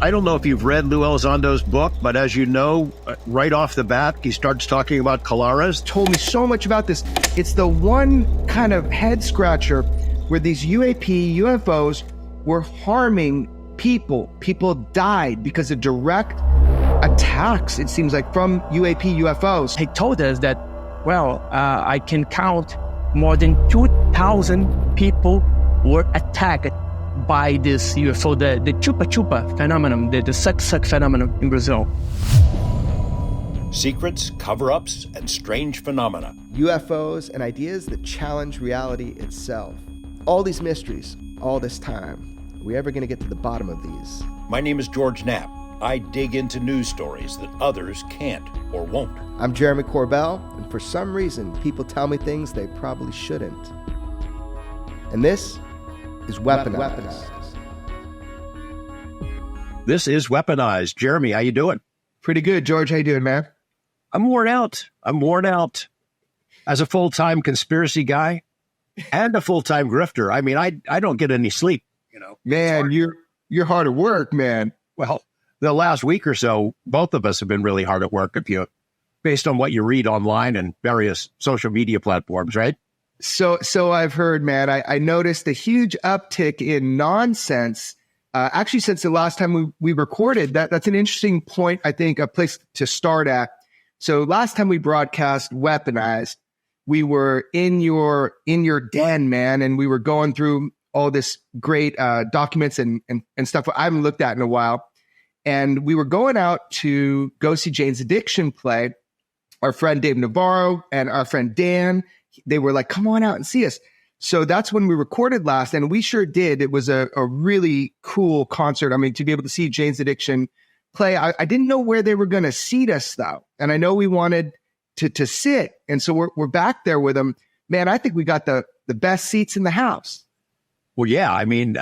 I don't know if you've read Lou Elizondo's book, but as you know, right off the bat, he starts talking about Colares. Told me so much about this. It's the one kind of head scratcher where these UFOs were harming people. People died because of direct attacks, it seems like, from UFOs. He told us that, I can count more than 2,000 people were attacked by this UFO, the chupa-chupa phenomenon, the suck-suck phenomenon in Brazil. Secrets, cover-ups, and strange phenomena. UFOs and ideas that challenge reality itself. All these mysteries, all this time. Are we ever going to get to the bottom of these? My name is George Knapp. I dig into news stories that others can't or won't. I'm Jeremy Corbell, and for some reason, people tell me things they probably shouldn't. And this is Weaponized. This is Weaponized. Jeremy, how you doing? Pretty good, George. How you doing, man? I'm worn out. As a full-time conspiracy guy and a full-time grifter, I mean, I don't get any sleep, you know. Man, you're hard at work, man. Well, the last week or so, both of us have been really hard at work, based on what you read online and various social media platforms, right? So I've heard, man. I noticed a huge uptick in nonsense. Actually, since the last time we recorded, that's an interesting point. I think a place to start at. So last time we broadcast Weaponized, we were in your den, man, and we were going through all this great documents and stuff I haven't looked at in a while. And we were going out to go see Jane's Addiction play. Our friend Dave Navarro and our friend Dan, they were like, come on out and see us. So that's when we recorded last, and we sure did. It was a really cool concert. I mean, to be able to see Jane's Addiction play, I didn't know where they were going to seat us, though. And I know we wanted to sit. And so we're back there with them. Man, I think we got the best seats in the house. Well, yeah. I mean,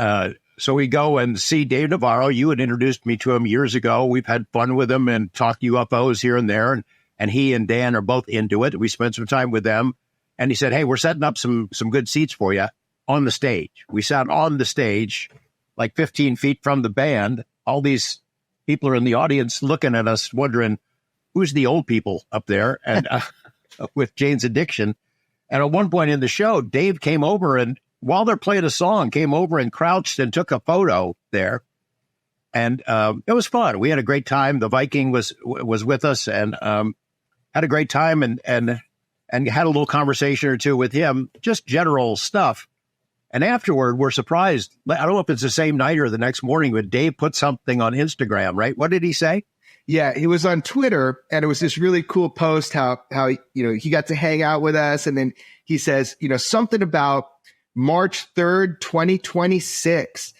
so we go and see Dave Navarro. You had introduced me to him years ago. We've had fun with him and talked UFOs here and there. And he and Dan are both into it. We spent some time with them. And he said, hey, we're setting up some good seats for you on the stage. We sat on the stage, like 15 feet from the band. All these people are in the audience looking at us, wondering, who's the old people up there and with Jane's Addiction. And at one point in the show, Dave came over and while they're playing a song, came over and crouched and took a photo there. And it was fun. We had a great time. The Viking was with us and had a great time and had a little conversation or two with him, just general stuff. And afterward, we're surprised. I don't know if it's the same night or the next morning, but Dave put something on Instagram, right? What did he say? Yeah, he was on Twitter, and it was this really cool post how he got to hang out with us. And then he says, something about March 3rd, 2026.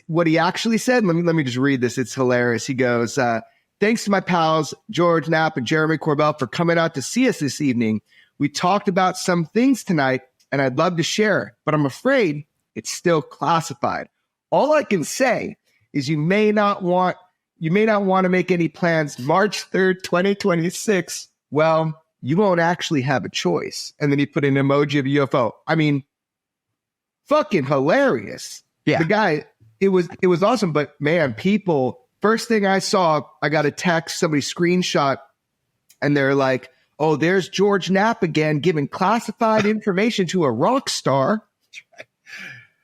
What he actually said, let me just read this. It's hilarious. He goes, thanks to my pals, George Knapp and Jeremy Corbell, for coming out to see us this evening. We talked about some things tonight, and I'd love to share, but I'm afraid it's still classified. All I can say is you may not want to make any plans March 3rd, 2026. Well, you won't actually have a choice. And then he put an emoji of a UFO. I mean, fucking hilarious. Yeah. The guy, it was awesome, but man, people, first thing I saw, I got a text, somebody screenshot, and they're like, oh, there's George Knapp again giving classified information to a rock star.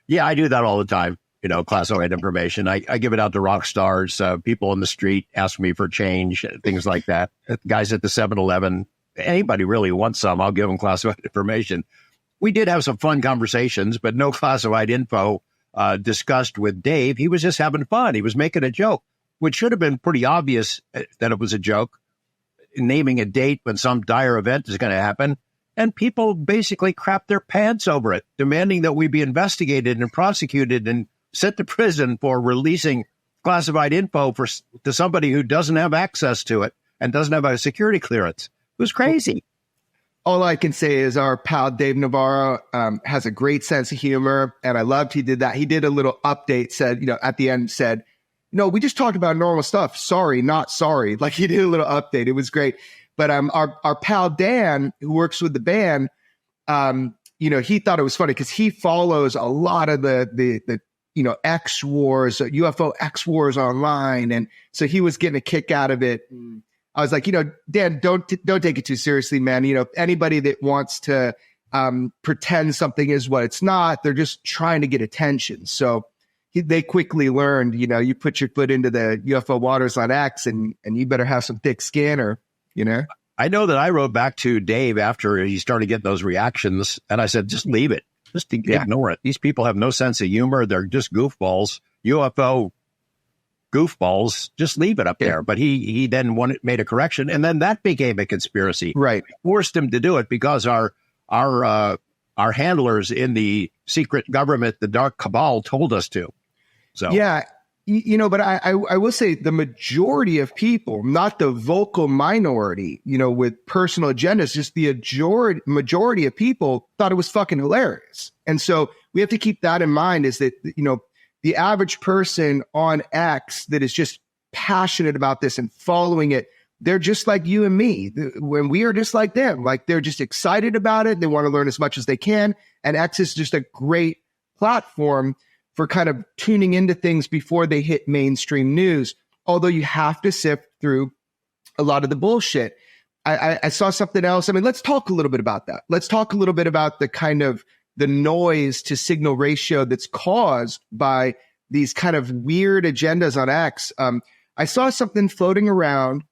Yeah, I do that all the time. Classified information. I give it out to rock stars. People in the street ask me for change, things like that. Guys at the 7-Eleven, anybody really who wants some, I'll give them classified information. We did have some fun conversations, but no classified info discussed with Dave. He was just having fun. He was making a joke, which should have been pretty obvious that it was a joke, naming a date when some dire event is going to happen. And people basically crap their pants over it, demanding that we be investigated and prosecuted and sent to prison for releasing classified info to somebody who doesn't have access to it and doesn't have a security clearance. It was crazy. All I can say is our pal Dave Navarro has a great sense of humor, and I loved he did that. He did a little update, said, at the end said, no, we just talked about normal stuff. Sorry, not sorry. Like he did a little update. It was great. But our pal Dan, who works with the band, he thought it was funny because he follows a lot of the X Wars, UFO X Wars online. And so he was getting a kick out of it. And I was like, Dan, don't take it too seriously, man. Anybody that wants to pretend something is what it's not, they're just trying to get attention. So they quickly learned, you put your foot into the UFO waters on X and you better have some thick skin I know that I wrote back to Dave after he started getting those reactions, and I said, just leave it. Just ignore it. These people have no sense of humor. They're just goofballs, UFO goofballs. Just leave it up there. But he then made a correction, and then that became a conspiracy. Right. Forced him to do it because our handlers in the secret government, the dark cabal, told us to. So yeah. But I will say the majority of people, not the vocal minority, with personal agendas, just the majority of people thought it was fucking hilarious. And so we have to keep that in mind, is that, the average person on X that is just passionate about this and following it, they're just like you and me. When we are just like them, like they're just excited about it. They want to learn as much as they can. And X is just a great platform for kind of tuning into things before they hit mainstream news, although you have to sift through a lot of the bullshit. I saw something else. I mean, let's talk a little bit about that. Let's talk a little bit about the kind of the noise to signal ratio that's caused by these kind of weird agendas on X. I saw something floating around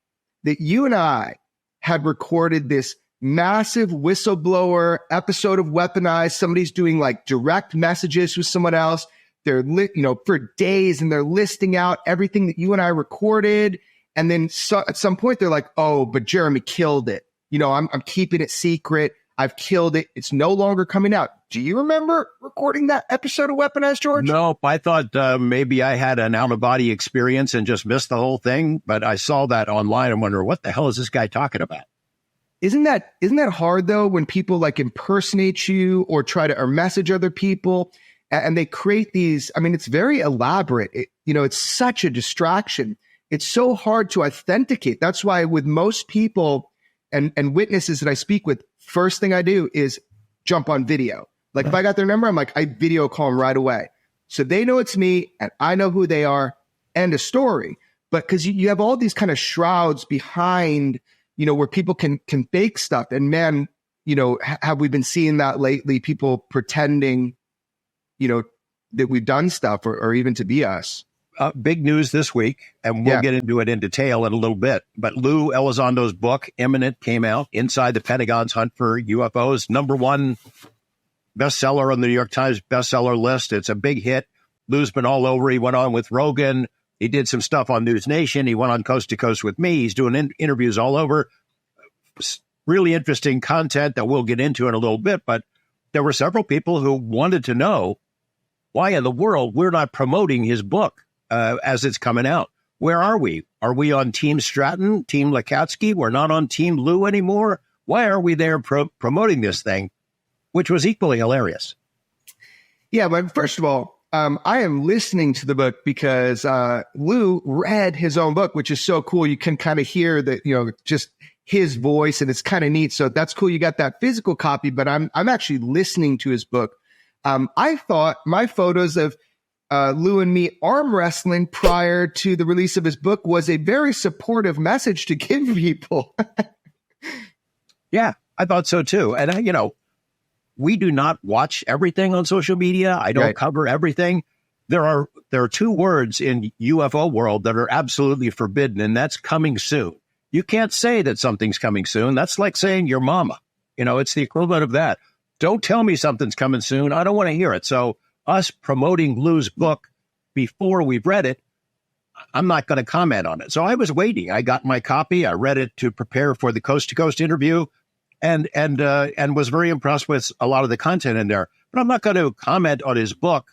that you and I had recorded this massive whistleblower episode of Weaponized. Somebody's doing like direct messages with someone else. They're for days, and they're listing out everything that you and I recorded. And then at some point they're like, oh, but Jeremy killed it. I'm keeping it secret. I've killed it. It's no longer coming out. Do you remember recording that episode of Weaponized, George? Nope. I thought maybe I had an out-of-body experience and just missed the whole thing. But I saw that online and wonder, what the hell is this guy talking about? Isn't that hard, though, when people like impersonate you or try to or message other people? And they create these, I mean, it's very elaborate. It's such a distraction. It's so hard to authenticate. That's why with most people and witnesses that I speak with, first thing I do is jump on video. Like if I got their number, I'm like, I video call them right away. So they know it's me and I know who they are, end of story. But because you have all these kind of shrouds behind, where people can fake stuff. And man, have we been seeing that lately? People pretending that we've done stuff or even to be us. Big news this week, and we'll get into it in detail in a little bit. But Lou Elizondo's book, Imminent, came out, Inside the Pentagon's Hunt for UFOs. #1 bestseller on the New York Times bestseller list. It's a big hit. Lou's been all over. He went on with Rogan. He did some stuff on News Nation. He went on Coast to Coast with me. He's doing interviews all over. Really interesting content that we'll get into in a little bit. But there were several people who wanted to know why in the world we're not promoting his book as it's coming out. Where are we? Are we on Team Stratton, Team Lakatsky? We're not on Team Lou anymore. Why are we there promoting this thing, which was equally hilarious? Yeah, but first of all, I am listening to the book because Lou read his own book, which is so cool. You can kind of hear that, just his voice, and it's kind of neat. So that's cool. You got that physical copy, but I'm actually listening to his book. I thought my photos of Lou and me arm wrestling prior to the release of his book was a very supportive message to give people. Yeah, I thought so too. And, we do not watch everything on social media. I don't cover everything. There are two words in UFO world that are absolutely forbidden, and that's coming soon. You can't say that something's coming soon. That's like saying your mama. It's the equivalent of that. Don't tell me something's coming soon. I don't want to hear it. So us promoting Lou's book before we've read it, I'm not going to comment on it. So I was waiting. I got my copy. I read it to prepare for the Coast to Coast interview and was very impressed with a lot of the content in there. But I'm not going to comment on his book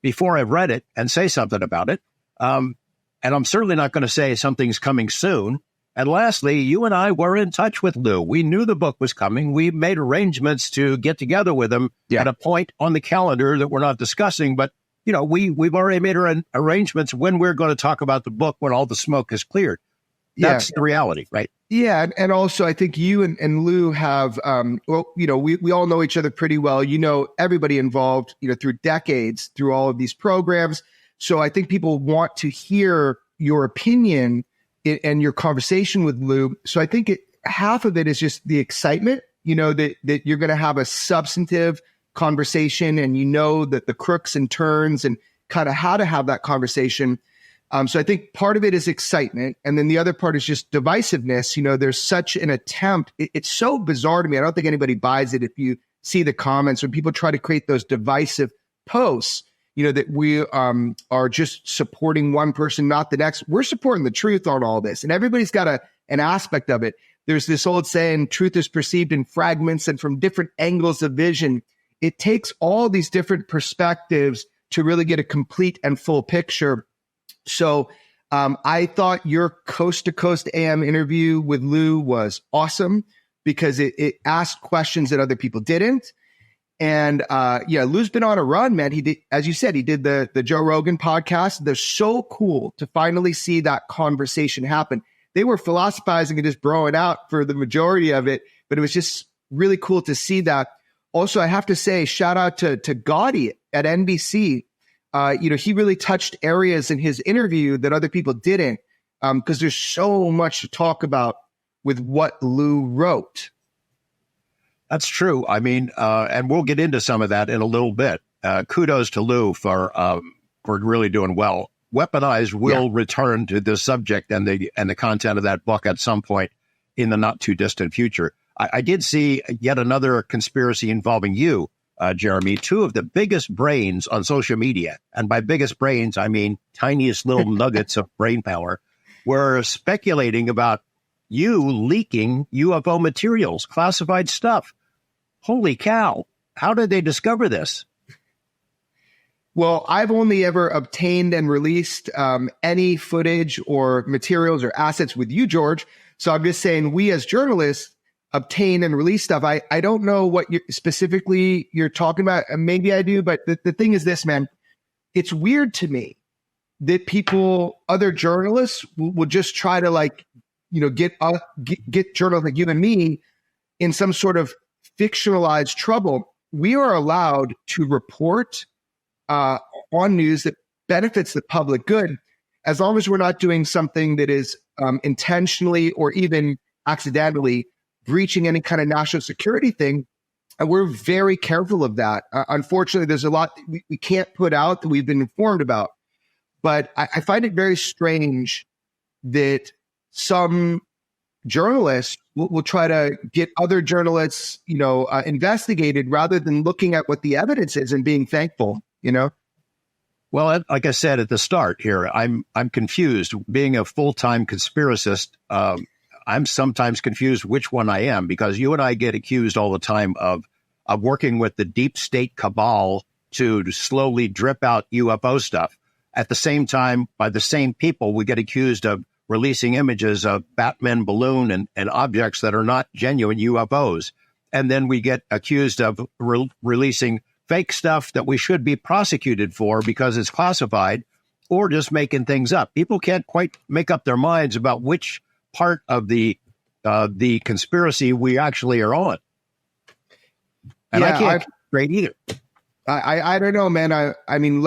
before I've read it and say something about it. And I'm certainly not going to say something's coming soon. And lastly, you and I were in touch with Lou. We knew the book was coming. We made arrangements to get together with him at a point on the calendar that we're not discussing. But, we've already made arrangements when we're going to talk about the book when all the smoke is cleared. That's the reality, right? Yeah, and also I think you and Lou have, well, we all know each other pretty well. You know everybody involved, through decades, through all of these programs. So I think people want to hear your opinion and your conversation with Lou. So I think half of it is just the excitement, that you're going to have a substantive conversation, and that the crooks and turns and kind of how to have that conversation. So I think part of it is excitement. And then the other part is just divisiveness. There's such an attempt. It's so bizarre to me. I don't think anybody buys it if you see the comments when people try to create those divisive posts, that we are just supporting one person, not the next. We're supporting the truth on all this. And everybody's got an aspect of it. There's this old saying, truth is perceived in fragments and from different angles of vision. It takes all these different perspectives to really get a complete and full picture. So I thought your Coast to Coast AM interview with Lou was awesome because it asked questions that other people didn't. And Lou's been on a run, man. He did, as you said, he did the Joe Rogan podcast. They're so cool to finally see that conversation happen. They were philosophizing and just broing out for the majority of it, but it was just really cool to see that. Also, I have to say, shout out to Gotti at NBC. He really touched areas in his interview that other people didn't, because there's so much to talk about with what Lou wrote. That's true. I mean, and we'll get into some of that in a little bit. Kudos to Lou for really doing well. Weaponized will return to this subject and the content of that book at some point in the not too distant future. I did see yet another conspiracy involving you, Jeremy. Two of the biggest brains on social media, and by biggest brains, I mean tiniest little nuggets of brain power, were speculating about you leaking UFO materials, classified stuff. Holy cow. How did they discover this? Well, I've only ever obtained and released any footage or materials or assets with you, George. So I'm just saying we as journalists obtain and release stuff. I don't know what specifically you're talking about. Maybe I do, but the thing is this, man. It's weird to me that other journalists will just try to get journalists like you and me in some sort of fictionalized trouble. We are allowed to report on news that benefits the public good, as long as we're not doing something that is intentionally or even accidentally breaching any kind of national security thing. And we're very careful of that. Unfortunately, there's a lot we can't put out that we've been informed about. But I find it very strange that some journalists will try to get other journalists, investigated rather than looking at what the evidence is and being thankful, Well, like I said at the start here, I'm confused. Being a full-time conspiracist, I'm sometimes confused which one I am, because you and I get accused all the time of working with the deep state cabal to slowly drip out UFO stuff. At the same time, by the same people, we get accused of releasing images of Batman balloon and objects that are not genuine UFOs. And then we get accused of releasing fake stuff that we should be prosecuted for because it's classified, or just making things up. People can't quite make up their minds about which part of the conspiracy we actually are on. And I can't straight either. I don't know, man. I mean,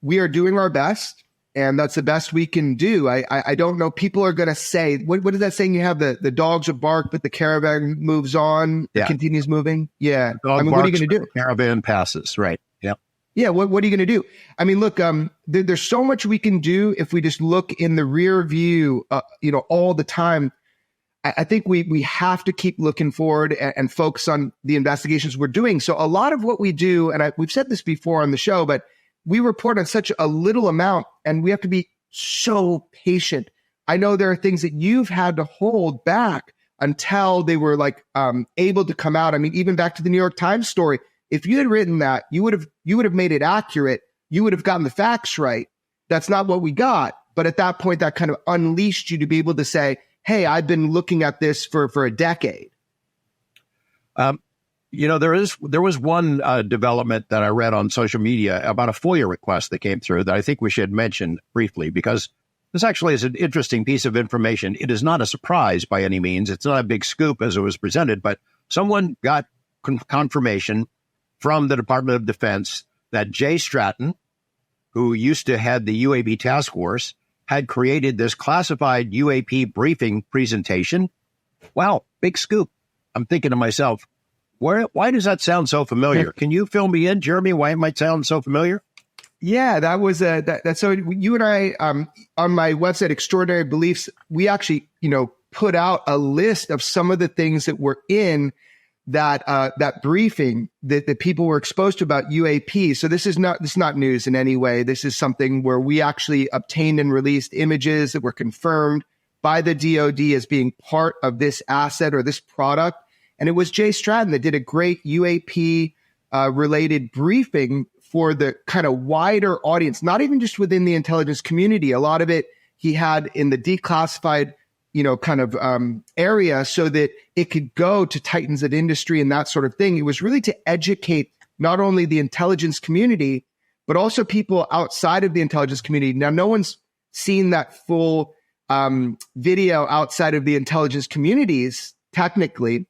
we are doing our best, and that's the best we can do. I don't know. People are going to say, what is that saying? You have the dogs will bark, but the caravan moves on, continues moving. Yeah. Dog what are you going to do? Caravan passes. Right. Yeah. Yeah. What are you going to do? I mean, look, there's so much we can do if we just look in the rear view, all the time. I think we have to keep looking forward and focus on the investigations we're doing. So a lot of what we do, and we've said this before on the show, but we report on such a little amount, and we have to be so patient. I know there are things that you've had to hold back until they were able to come out. I mean, even back to the New York Times story. If you had written that, you would have made it accurate. You would have gotten the facts right. That's not what we got. But at that point, that kind of unleashed you to be able to say, hey, I've been looking at this for a decade. There was one development that I read on social media about a FOIA request that came through that I think we should mention briefly, because This actually is an interesting piece of information. It is not a surprise by any means. It's not a big scoop as it was presented, but someone got confirmation from the Department of Defense that Jay Stratton, who used to head the UAP task force, had created this classified UAP briefing presentation. Wow, big scoop. I'm thinking to myself, why does that sound so familiar? Can you fill me in, Jeremy, why it might sound so familiar? Yeah, that was so you and I, on my website, Extraordinary Beliefs, we actually, put out a list of some of the things that were in that briefing that people were exposed to about UAP. So this is not news in any way. This is something where we actually obtained and released images that were confirmed by the DoD as being part of this asset or this product. And it was Jay Stratton that did a great UAP related briefing for the kind of wider audience, not even just within the intelligence community. A lot of it he had in the declassified, area so that it could go to titans of industry and that sort of thing. It was really to educate not only the intelligence community, but also people outside of the intelligence community. Now, no one's seen that full video outside of the intelligence communities, technically,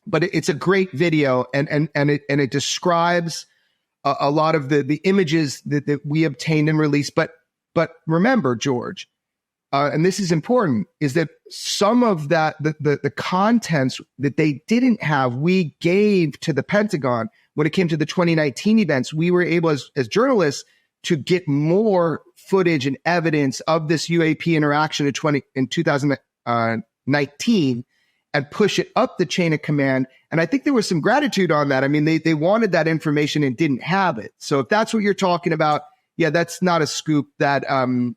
but it's a great video and it describes a lot of the images that we obtained and released. But remember, George, and this is important, is that some of that, the contents that they didn't have, we gave to the Pentagon. When it came to the 2019 events, we were able as journalists to get more footage and evidence of this UAP interaction in 2019 and push it up the chain of command. And I think there was some gratitude on that. I mean, they wanted that information and didn't have it. So if that's what you're talking about, yeah, that's not a scoop. That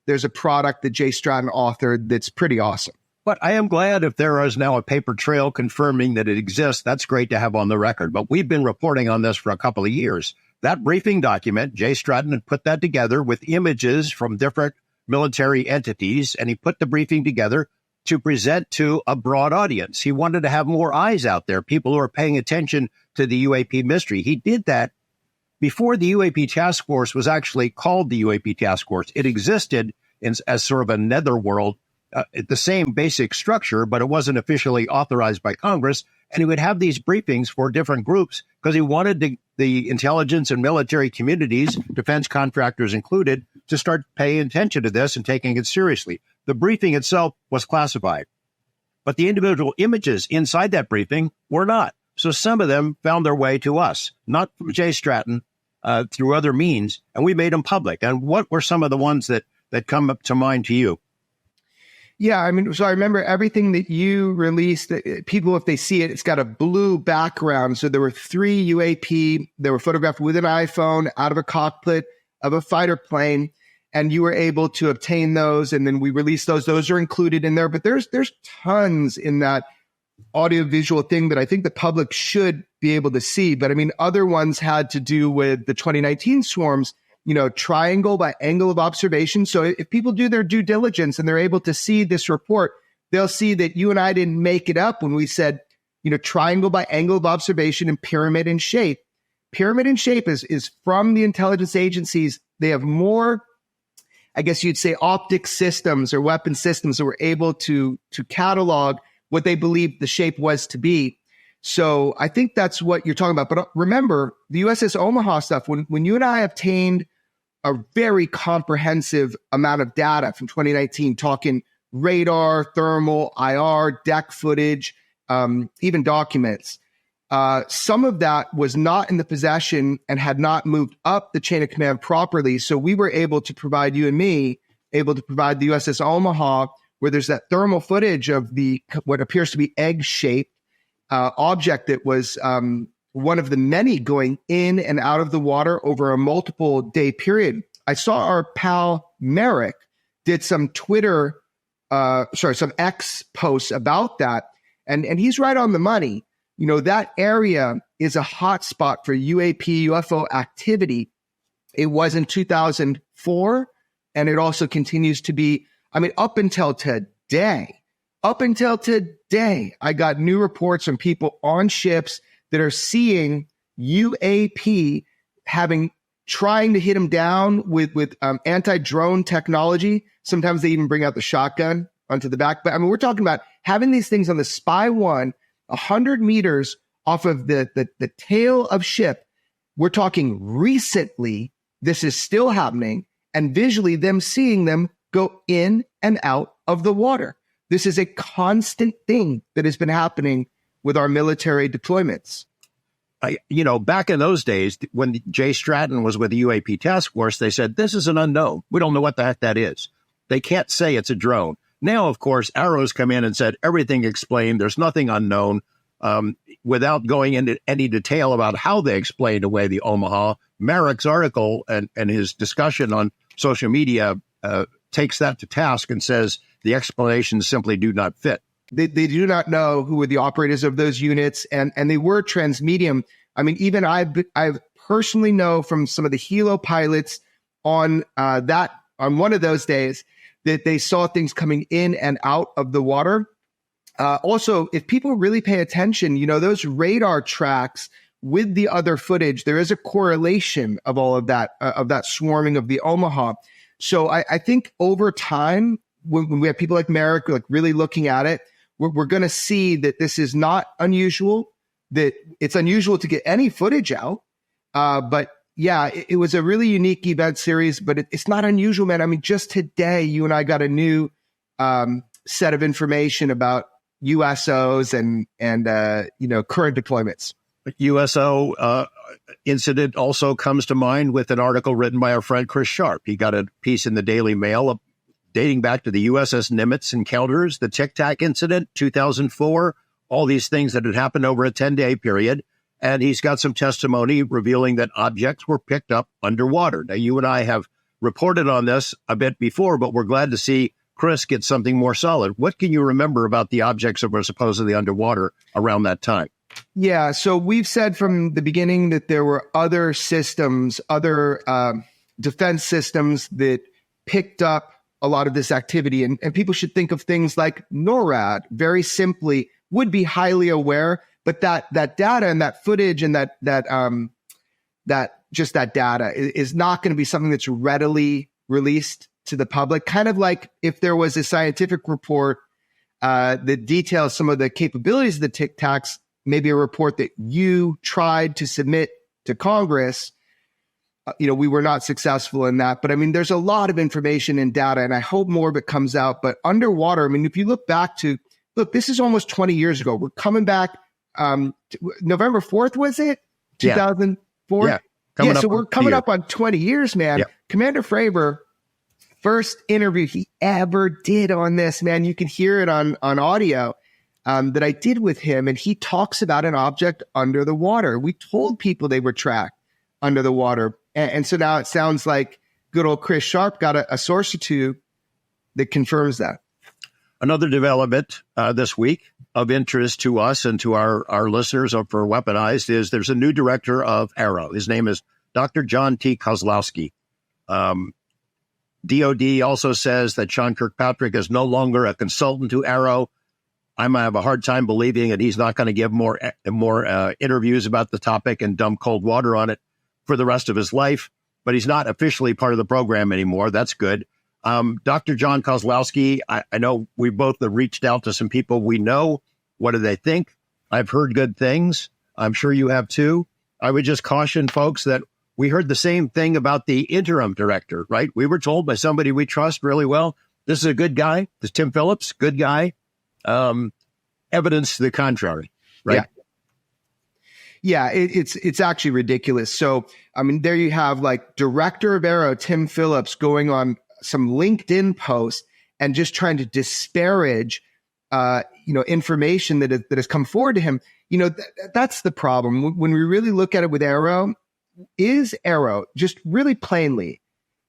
there's a product that Jay Stratton authored that's pretty awesome. But I am glad if there is now a paper trail confirming that it exists. That's great to have on the record. But we've been reporting on this for a couple of years. That briefing document, Jay Stratton had put that together with images from different military entities, and he put the briefing together to present to a broad audience. He wanted to have more eyes out there, people who are paying attention to the UAP mystery. He did that before the UAP task force was actually called the UAP task force. It existed as sort of a netherworld, the same basic structure, but it wasn't officially authorized by Congress. And he would have these briefings for different groups because he wanted the intelligence and military communities, defense contractors included, to start paying attention to this and taking it seriously. The briefing itself was classified, but the individual images inside that briefing were not. So some of them found their way to us, not from Jay Stratton, through other means, and we made them public. And what were some of the ones that come up to mind to you? Yeah, I mean, so I remember everything that you released. People, if they see it, it's got a blue background. So there were 3 UAP. They were photographed with an iPhone out of a cockpit of a fighter plane, and you were able to obtain those. And then we released those. Those are included in there. But there's tons in that audiovisual thing that I think the public should be able to see. But I mean, other ones had to do with the 2019 swarms. Triangle by angle of observation. So if people do their due diligence and they're able to see this report, they'll see that you and I didn't make it up when we said, triangle by angle of observation and pyramid in shape. Pyramid in shape is from the intelligence agencies. They have more, I guess you'd say, optic systems or weapon systems that were able to catalog what they believed the shape was to be. So I think that's what you're talking about. But remember, the USS Omaha stuff, when you and I obtained a very comprehensive amount of data from 2019, talking radar, thermal, IR, deck footage, even documents, some of that was not in the possession and had not moved up the chain of command properly. So we were able to provide, you and me, able to provide the USS Omaha, where there's that thermal footage of what appears to be egg-shaped object that was one of the many going in and out of the water over a multiple day period. I saw our pal Merrick did some some X posts about that. And he's right on the money. That area is a hot spot for UAP, UFO activity. It was in 2004, and it also continues to be, up until today. Up until today, I got new reports from people on ships that are seeing UAP having trying to hit them down with anti-drone technology. Sometimes they even bring out the shotgun onto the back. But I mean, we're talking about having these things on the Spy 1, 100 meters off of the tail of ship. We're talking recently, this is still happening, and visually them seeing them go in and out of the water. This is a constant thing that has been happening with our military deployments. Back in those days, when Jay Stratton was with the UAP task force, they said, this is an unknown. We don't know what the heck that is. They can't say it's a drone. Now, of course, Arrow's come in and said, everything explained. There's nothing unknown. Without going into any detail about how they explained away the Omaha, Merrick's article and his discussion on social media takes that to task and says the explanations simply do not fit. They do not know who were the operators of those units, and they were transmedium. I mean, even I personally know from some of the helo pilots on one of those days that they saw things coming in and out of the water. Also, if people really pay attention, those radar tracks with the other footage, there is a correlation of all of that swarming of the Omaha. So I think over time, when we have people like Merrick really looking at it, we're going to see that this is not unusual, that it's unusual to get any footage out. But yeah, it was a really unique event series, but it's not unusual, man. I mean, just today, you and I got a new set of information about USOs and current deployments. USO incident also comes to mind with an article written by our friend Chris Sharp. He got a piece in the Daily Mail dating back to the USS Nimitz encounters, the Tic Tac incident, 2004, all these things that had happened over a 10-day period. And he's got some testimony revealing that objects were picked up underwater. Now, you and I have reported on this a bit before, but we're glad to see Chris get something more solid. What can you remember about the objects that were supposedly underwater around that time? Yeah, so we've said from the beginning that there were other systems, other defense systems that picked up a lot of this activity. And people should think of things like NORAD, very simply, would be highly aware, but that data and that footage and that data is not going to be something that's readily released to the public. Kind of like if there was a scientific report that details some of the capabilities of the Tic Tacs, maybe a report that you tried to submit to Congress, we were not successful in that. But I mean, there's a lot of information and data, and I hope more of it comes out. But underwater, I mean, if you look back this is almost 20 years ago. We're coming back. November 4th, was it? 2004? Yeah. So we're coming up on 20 years, man. Yeah. Commander Fravor, first interview he ever did on this, man. You can hear it on audio that I did with him. And he talks about an object under the water. We told people they were tracked under the water. And so now it sounds like good old Chris Sharp got a source or two that confirms that. Another development this week of interest to us and to our listeners for Weaponized is there's a new director of Arrow. His name is Dr. John T. Kozlowski. DOD also says that Sean Kirkpatrick is no longer a consultant to Arrow. I might have a hard time believing that he's not going to give more interviews about the topic and dump cold water on it for the rest of his life, but he's not officially part of the program anymore. That's good. Dr. John Kozlowski, I know we both have reached out to some people we know. What do they think? I've heard good things. I'm sure you have too. I would just caution folks that we heard the same thing about the interim director, right? We were told by somebody we trust really well, this is a good guy. This is Tim Phillips, good guy. Evidence to the contrary, right? Yeah, it's actually ridiculous. So, I mean, there you have like director of Arrow, Tim Phillips, going on some LinkedIn post and just trying to disparage, information that has come forward to him. That's the problem. When we really look at it with Arrow, is Arrow, just really plainly,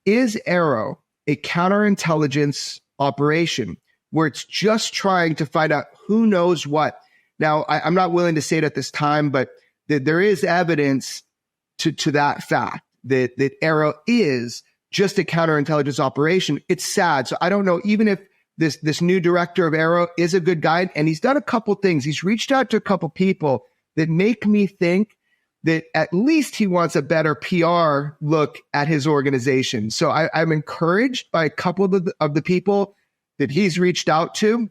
is Arrow a counterintelligence operation where it's just trying to find out who knows what? Now, I'm not willing to say it at this time, but there is evidence to that fact that Arrow is just a counterintelligence operation. It's sad. So I don't know, even if this new director of Arrow is a good guy, and he's done a couple things. He's reached out to a couple people that make me think that at least he wants a better PR look at his organization. So I'm encouraged by a couple of the people that he's reached out to,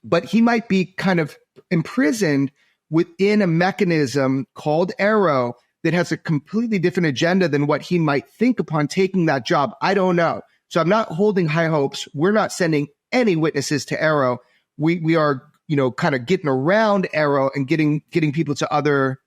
but he might be kind of imprisoned within a mechanism called Arrow that has a completely different agenda than what he might think upon taking that job. I don't know. So I'm not holding high hopes. We're not sending any witnesses to Arrow. We are, kind of getting around Arrow and getting people to other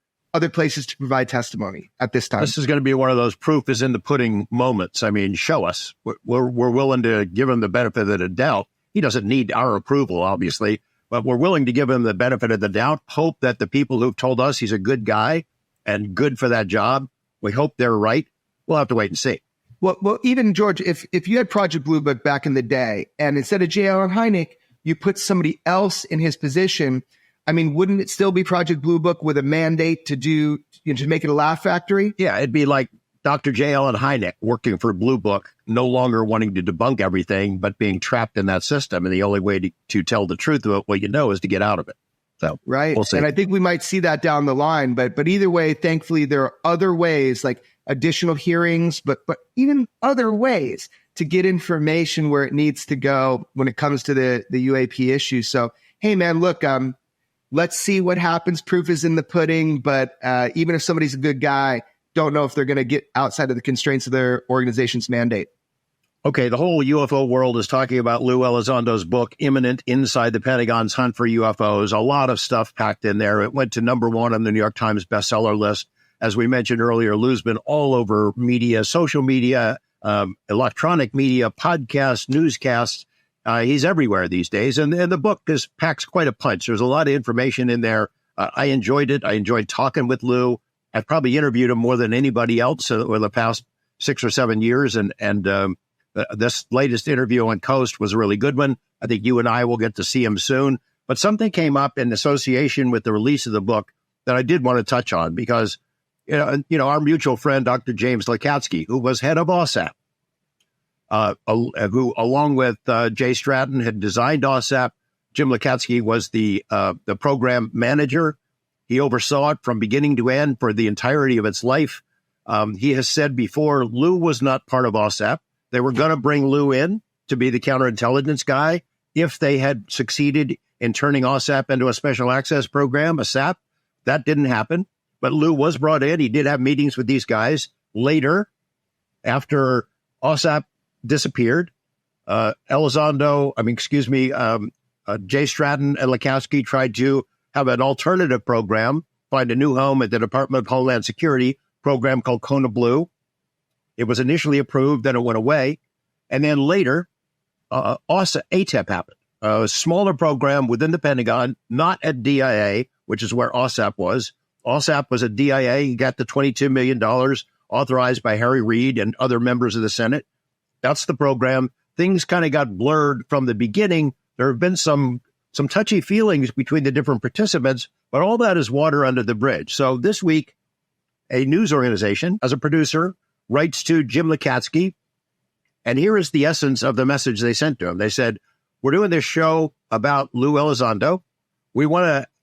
places to provide testimony at this time. This is going to be one of those proof is in the pudding moments. I mean, show us. We're willing to give him the benefit of the doubt. He doesn't need our approval, obviously, but we're willing to give him the benefit of the doubt. Hope that the people who've told us he's a good guy and good for that job, we hope they're right. We'll have to wait and see. Well, even George, if you had Project Blue Book back in the day, and instead of J. Allen Hynek, you put somebody else in his position, I mean, wouldn't it still be Project Blue Book with a mandate to do, to make it a laugh factory? Yeah, it'd be like Dr. J. Allen Hynek working for Blue Book, no longer wanting to debunk everything, but being trapped in that system. And the only way to tell the truth of it, is to get out of it. So, right. We'll see. And I think we might see that down the line. But either way, thankfully, there are other ways, like additional hearings, but even other ways to get information where it needs to go when it comes to the UAP issue. So, hey, man, look, let's see what happens. Proof is in the pudding. But even if somebody's a good guy, don't know if they're going to get outside of the constraints of their organization's mandate. Okay, the whole UFO world is talking about Lou Elizondo's book, Imminent: Inside the Pentagon's Hunt for UFOs. A lot of stuff packed in there. It went to #1 on the New York Times bestseller list. As we mentioned earlier, Lou's been all over media, social media, electronic media, podcasts, newscasts. He's everywhere these days. And the book packs quite a punch. There's a lot of information in there. I enjoyed it. I enjoyed talking with Lou. I've probably interviewed him more than anybody else over the past 6 or 7 years. And this latest interview on Coast was a really good one. I think you and I will get to see him soon. But something came up in association with the release of the book that I did want to touch on because, our mutual friend, Dr. James Lakatsky, who was head of OSAP, who, along with Jay Stratton, had designed OSAP. Jim Lakatsky was the program manager. He oversaw it from beginning to end for the entirety of its life. He has said before, Lou was not part of OSAP. They were going to bring Lou in to be the counterintelligence guy if they had succeeded in turning OSAP into a special access program, a SAP. That didn't happen. But Lou was brought in. He did have meetings with these guys. Later, after OSAP disappeared, Jay Stratton and Lakatsky tried to have an alternative program, find a new home at the Department of Homeland Security program called Kona Blue. It was initially approved, then it went away. And then later, ATEP happened, a smaller program within the Pentagon, not at DIA, which is where OSAP was. OSAP was at DIA. He got the $22 million authorized by Harry Reid and other members of the Senate. That's the program. Things kind of got blurred from the beginning. There have been some touchy feelings between the different participants, but all that is water under the bridge. So this week, a news organization, as a producer, writes to Jim Lakatsky, and here is the essence of the message they sent to him. They said, we're doing this show about Lou Elizondo.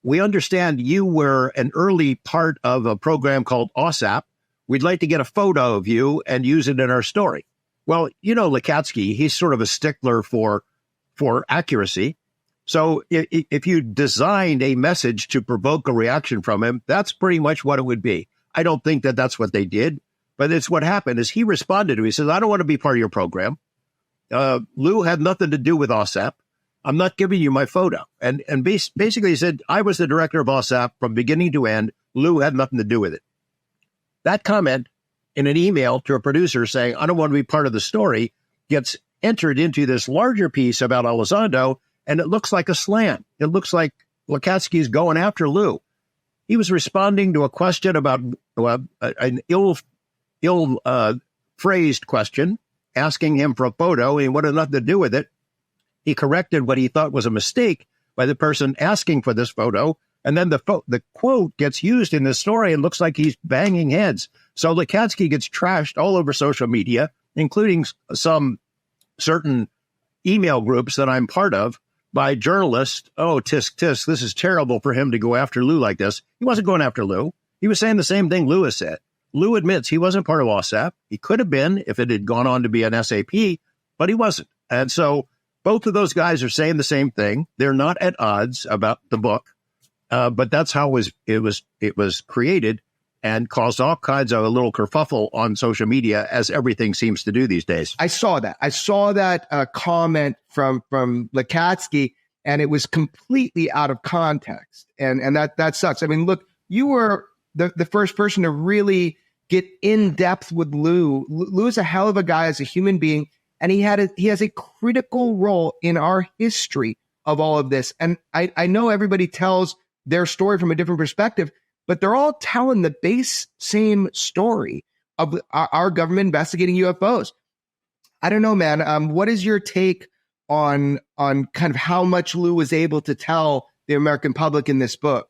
We understand you were an early part of a program called OSAP. We'd like to get a photo of you and use it in our story. Well, Lakatsky, he's sort of a stickler for accuracy. So if you designed a message to provoke a reaction from him, that's pretty much what it would be. I don't think that that's what they did. But it's what happened is he responded to me. He says, I don't want to be part of your program. Lou had nothing to do with OSAP. I'm not giving you my photo. And basically he said, I was the director of OSAP from beginning to end. Lou had nothing to do with it. That comment in an email to a producer saying, I don't want to be part of the story, gets entered into this larger piece about Elizondo, and it looks like a slam. It looks like Lakatsky's going after Lou. He was responding to a question about an ill-phrased question, asking him for a photo, and what had nothing to do with it. He corrected what he thought was a mistake by the person asking for this photo, and then the quote gets used in the story and looks like he's banging heads. So Lakatsky gets trashed all over social media, including some certain email groups that I'm part of by journalists. Oh, tisk, tisk, this is terrible for him to go after Lou like this. He wasn't going after Lou. He was saying the same thing Lewis said. Lou admits he wasn't part of OSAP. He could have been if it had gone on to be an SAP, but he wasn't. And so both of those guys are saying the same thing. They're not at odds about the book, but that's how it was created and caused all kinds of a little kerfuffle on social media, as everything seems to do these days. I saw that. I saw that comment from Lekatsky, and it was completely out of context. And that sucks. I mean, look, you were the first person to really get in depth with Lou. Lou is a hell of a guy as a human being, and he has a critical role in our history of all of this. And I know everybody tells their story from a different perspective, but they're all telling the same story of our government investigating UFOs. I don't know, man. What is your take on kind of how much Lou was able to tell the American public in this book?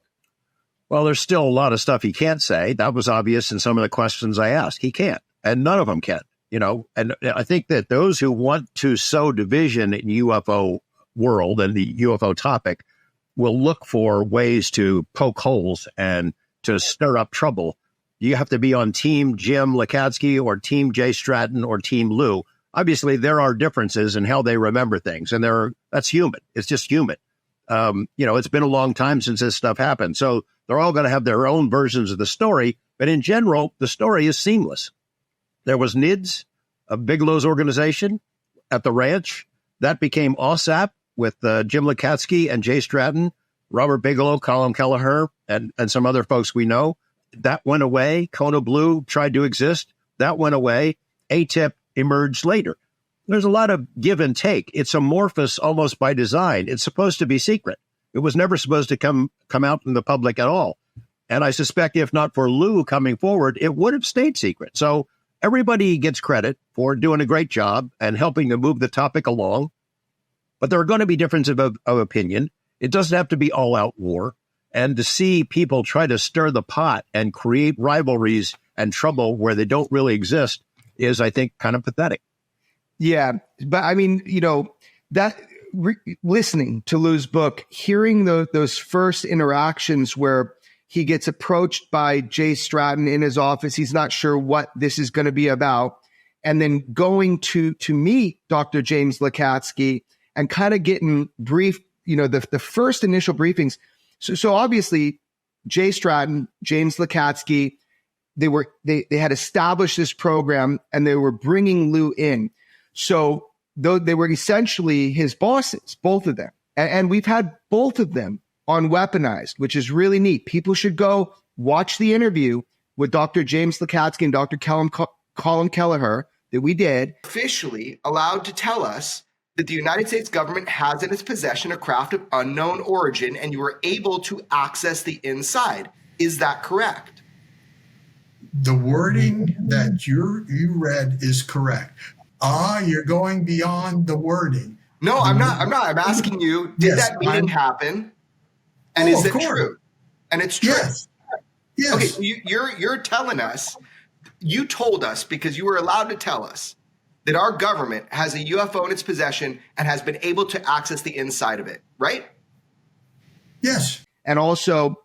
Well, there's still a lot of stuff he can't say. That was obvious in some of the questions I asked. He can't, and none of them can, And I think that those who want to sow division in UFO world and the UFO topic will look for ways to poke holes and to stir up trouble. You have to be on Team Jim Lekatsky or Team Jay Stratton or Team Lou. Obviously, there are differences in how they remember things, and that's human. It's just human. It's been a long time since this stuff happened. So they're all going to have their own versions of the story. But in general, the story is seamless. There was NIDS, a Bigelow's organization at the ranch. That became OSAP with Jim Lekatsky and Jay Stratton, Robert Bigelow, Colin Kelleher, and some other folks we know. That went away. Kona Blue tried to exist. That went away. ATIP emerged later. There's a lot of give and take. It's amorphous almost by design. It's supposed to be secret. It was never supposed to come out in the public at all. And I suspect if not for Lou coming forward, it would have stayed secret. So everybody gets credit for doing a great job and helping to move the topic along. But there are going to be differences of opinion. It doesn't have to be all-out war. And to see people try to stir the pot and create rivalries and trouble where they don't really exist is, I think, kind of pathetic. Yeah, but I mean, listening to Lou's book, hearing those first interactions where he gets approached by Jay Stratton in his office, he's not sure what this is going to be about, and then going to meet Dr. James Lekatsky and kind of getting briefed, the first initial briefings. So obviously, Jay Stratton, James Lekatsky, they had established this program and they were bringing Lou in. So though they were essentially his bosses, both of them. And we've had both of them on Weaponized, which is really neat. People should go watch the interview with Dr. James Lekatsky and Dr. Colin Kelleher that we did. Officially allowed to tell us that the United States government has in its possession a craft of unknown origin, and you were able to access the inside. Is that correct? The wording that you read is correct. You're going beyond the wording. No, I'm not. I'm asking you, did that meeting happen? And is it true? And it's true. Yes. Okay, so you're telling us, you told us because you were allowed to tell us that our government has a UFO in its possession and has been able to access the inside of it, right? Yes. And also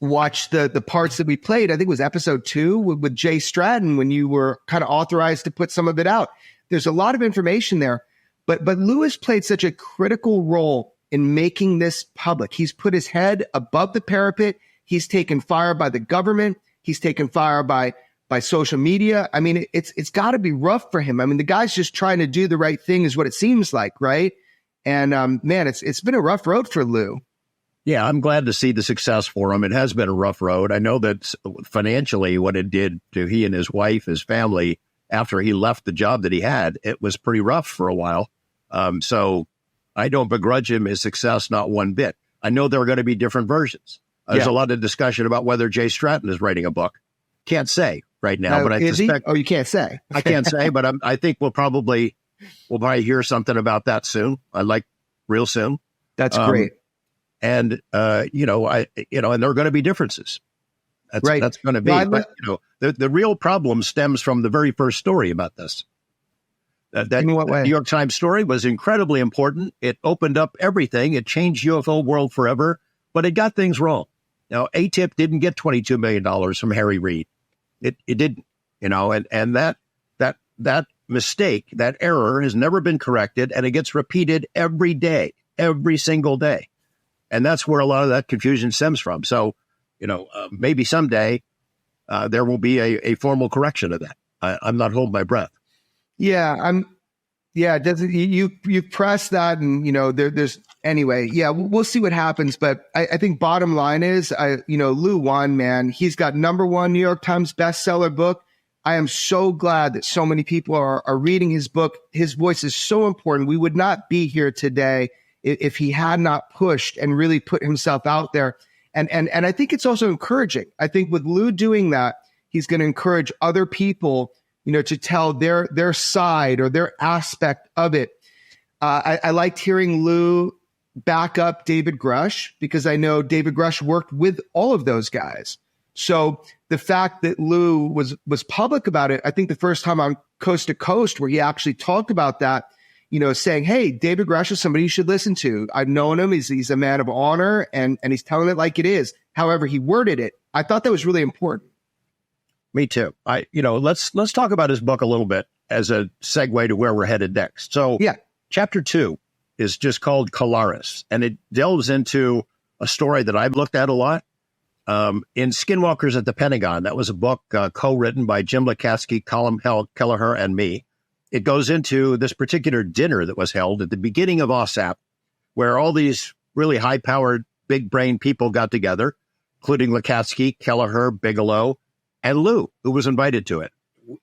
watch the parts that we played. I think it was episode 2 with Jay Stratton when you were kind of authorized to put some of it out. There's a lot of information there, but Lewis played such a critical role in making this public. He's put his head above the parapet. He's taken fire by the government. He's taken fire by social media. I mean, it's got to be rough for him. I mean, the guy's just trying to do the right thing is what it seems like, right? And man, it's been a rough road for Lou. Yeah, I'm glad to see the success for him. It has been a rough road. I know that financially what it did to he and his wife, his family, after he left the job that he had, it was pretty rough for a while. So I don't begrudge him his success, not one bit. I know there are going to be different versions. There's a lot of discussion about whether Jay Stratton is writing a book. Can't say right now, but I suspect. Oh, you can't say. I can't say, but I think we'll probably hear something about that soon. Real soon. That's great. And and there are going to be differences. That's going to be. But the real problem stems from the very first story about this. That New York Times story was incredibly important. It opened up everything. It changed UFO world forever, but it got things wrong. Now, ATIP didn't get $22 million from Harry Reid. It didn't, and that mistake, that error has never been corrected, and it gets repeated every day, every single day. And that's where a lot of that confusion stems from. So, maybe someday there will be a formal correction of that. I'm not holding my breath. Yeah, you press that, and there's anyway. Yeah, we'll see what happens. But I think bottom line is, Lou Wan, man, he's got #1 New York Times bestseller book. I am so glad that so many people are reading his book. His voice is so important. We would not be here today if he had not pushed and really put himself out there. And I think it's also encouraging. I think with Lou doing that, he's going to encourage other people, to tell their side or their aspect of it. I liked hearing Lou back up David Grush, because I know David Grush worked with all of those guys. So the fact that Lou was public about it, I think the first time on Coast to Coast where he actually talked about that, saying, hey, David Grush is somebody you should listen to. I've known him. He's a man of honor, and he's telling it like it is. However he worded it, I thought that was really important. Me too. Let's talk about his book a little bit as a segue to where we're headed next. So yeah, chapter 2 is just called Colares, and it delves into a story that I've looked at a lot. In Skinwalkers at the Pentagon, that was a book co-written by Jim Lukatsky, Colin Kelleher, and me. It goes into this particular dinner that was held at the beginning of OSAP, where all these really high-powered, big-brain people got together, including Lukatsky, Kelleher, Bigelow, and Lou, who was invited to it.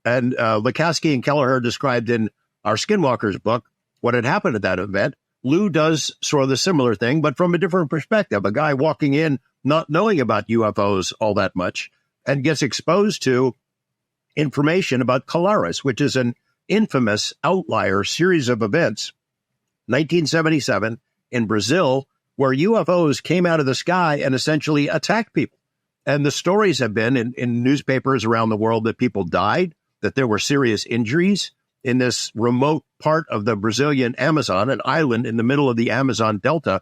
And Lukatsky and Kelleher described in our Skinwalkers book what had happened at that event. Lou does sort of the similar thing, but from a different perspective. A guy walking in, not knowing about UFOs all that much, and gets exposed to information about Colares, which is an infamous outlier series of events, 1977 in Brazil, where UFOs came out of the sky and essentially attacked people. And the stories have been in newspapers around the world that people died, that there were serious injuries in this remote part of the Brazilian Amazon, an island in the middle of the Amazon Delta,